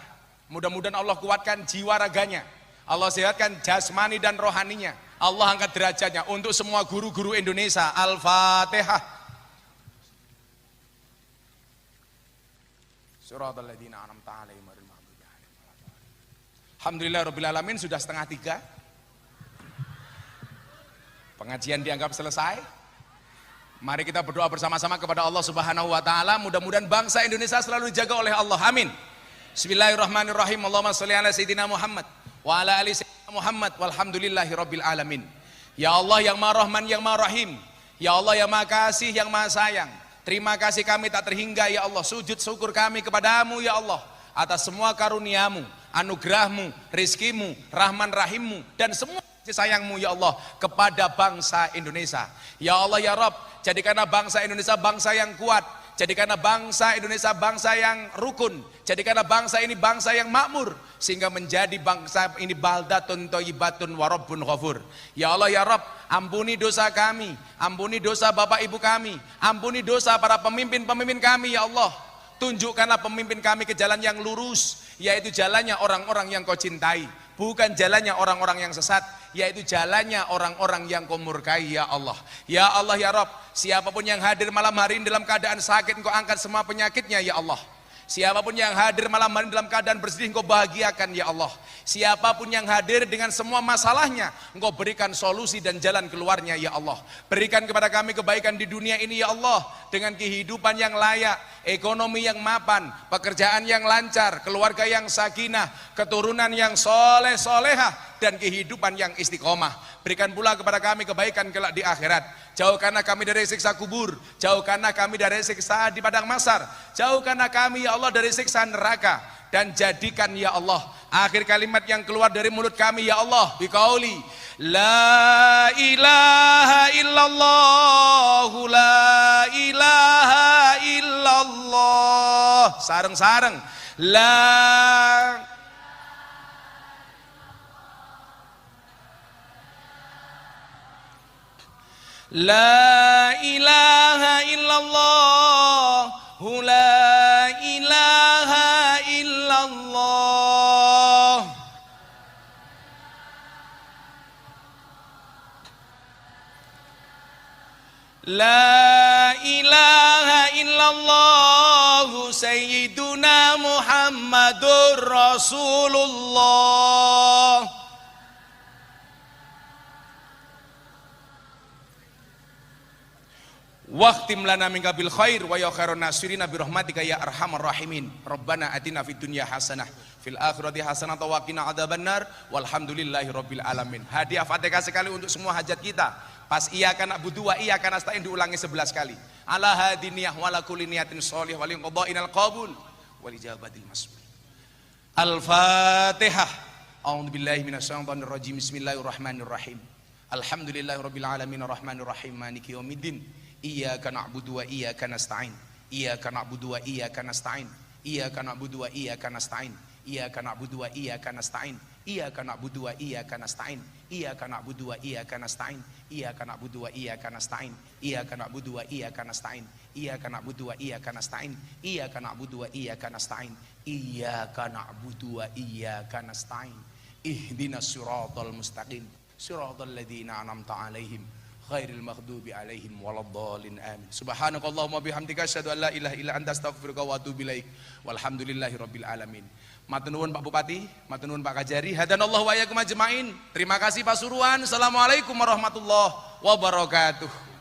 Mudah-mudahan Allah kuatkan jiwa raganya. Allah sehatkan jasmani dan rohaninya. Allah angkat derajatnya untuk semua guru-guru Indonesia. Al-Fatihah. Suratul ladzina an'amta 'alaihim ghairil maghdubi 'alaihim waladdallin. Alhamdulillah rabbil alamin, sudah 2:30. Pengajian dianggap selesai. Mari kita berdoa bersama-sama kepada Allah Subhanahu wa taala, mudah-mudahan bangsa Indonesia selalu dijaga oleh Allah. Amin. Bismillahirrahmanirrahim. Allahumma shalli ala sayyidina Muhammad wa ala ali sayyidina Muhammad walhamdulillahi rabbil alamin. Ya Allah yang Maha Rahman yang Maha Rahim, ya Allah yang Maha Kasih yang Maha Sayang, terima kasih kami tak terhingga ya Allah, sujud syukur kami kepadamu ya Allah atas semua karuniamu, anugerahmu, rizkimu, rahman rahimmu dan semua kasih sayangmu ya Allah kepada bangsa Indonesia. Ya Allah ya Rabb, jadikanlah bangsa Indonesia bangsa yang kuat, jadikanlah bangsa Indonesia bangsa yang rukun, jadikanlah bangsa ini bangsa yang makmur, sehingga menjadi bangsa ini baldatun thayyibatun wa rabbun ghafur. Ya Allah ya Rabb, ampuni dosa kami, ampuni dosa bapak ibu kami, ampuni dosa para pemimpin-pemimpin kami ya Allah. Tunjukkanlah pemimpin kami ke jalan yang lurus, yaitu jalannya orang-orang yang kau cintai, bukan jalannya orang-orang yang sesat, yaitu jalannya orang-orang yang kau murkai ya Allah. Ya Allah ya Rabb, siapapun yang hadir malam hari ini dalam keadaan sakit, Engkau angkat semua penyakitnya ya Allah. Siapapun yang hadir malam hari dalam keadaan bersedih, Engkau bahagiakan ya Allah. Siapapun yang hadir dengan semua masalahnya, Engkau berikan solusi dan jalan keluarnya ya Allah. Berikan kepada kami kebaikan di dunia ini ya Allah, dengan kehidupan yang layak, ekonomi yang mapan, pekerjaan yang lancar, keluarga yang sakinah, keturunan yang soleh solehah, dan kehidupan yang istiqomah. Berikan pula kepada kami kebaikan kelak di akhirat. Jauhkanlah kami dari siksa kubur, jauhkanlah kami dari siksa di padang mahsyar, jauhkanlah kami ya Allah dari siksa neraka, dan jadikan ya Allah akhir kalimat yang keluar dari mulut kami ya Allah biqauli la ilaha illallah, la ilaha illallah, sareng-sareng la La ilaha illallah, la ilaha illallah. La ilaha illallah, Sayyiduna Muhammadur Rasulullah. Waqtim lana minka bil khair wa ya khairan nasirina bi rahmatika ya arhamar rahimin. Rabbana atina fid dunya hasanah fil akhirati hasanah wa qina adzabannar walhamdulillahi rabbil alamin. Hadiah Fatihah sekali untuk semua hajat kita. Pas iyyaka na'budu wa iyyaka nasta'in diulangi 11 kali. Ala hadiniyah wa la kulli niyatin shalih wa li qada'inal qabul wal ijabatil mas'ul. Al-Fatihah. A'udzu billahi minasyaitonir rajim. Bismillahirrahmanirrahim. Alhamdulillahirabbil alamin arrahmanir rahim maliki yaumiddin. Iyyaka na'budu wa iyyaka nasta'in. Iyyaka na'budu wa iyyaka nasta'in. Iyyaka na'budu wa iyyaka nasta'in. Iyyaka na'budu wa iyyaka nasta'in. Iyyaka na'budu wa iyyaka nasta'in. Iyyaka na'budu wa iyyaka nasta'in. Iyyaka na'budu wa iyyaka nasta'in. Iyyaka na'budu wa iyyaka nasta'in. Iyyaka na'budu wa iyyaka nasta'in. Iyyaka na'budu wa iyyaka nasta'in. Iyyaka na'budu wa iyyaka nasta'in. Ihdinas siratal mustaqim. Siratal ladzina an'amta 'alaihim ghairil maghdubi 'alaihim waladdallin amin. Subhanakallahumma bihamdika asyhadu an la ilaha illa anta astaghfiruka wa atubu ilaik. Walhamdulillahirabbil alamin. Matur nuwun Pak Bupati, matur nuwun Pak Kajari. Hadanallahu wa iyyakum ajmain. Terima kasih Pak Suruhan. Assalamualaikum warahmatullahi wabarakatuh.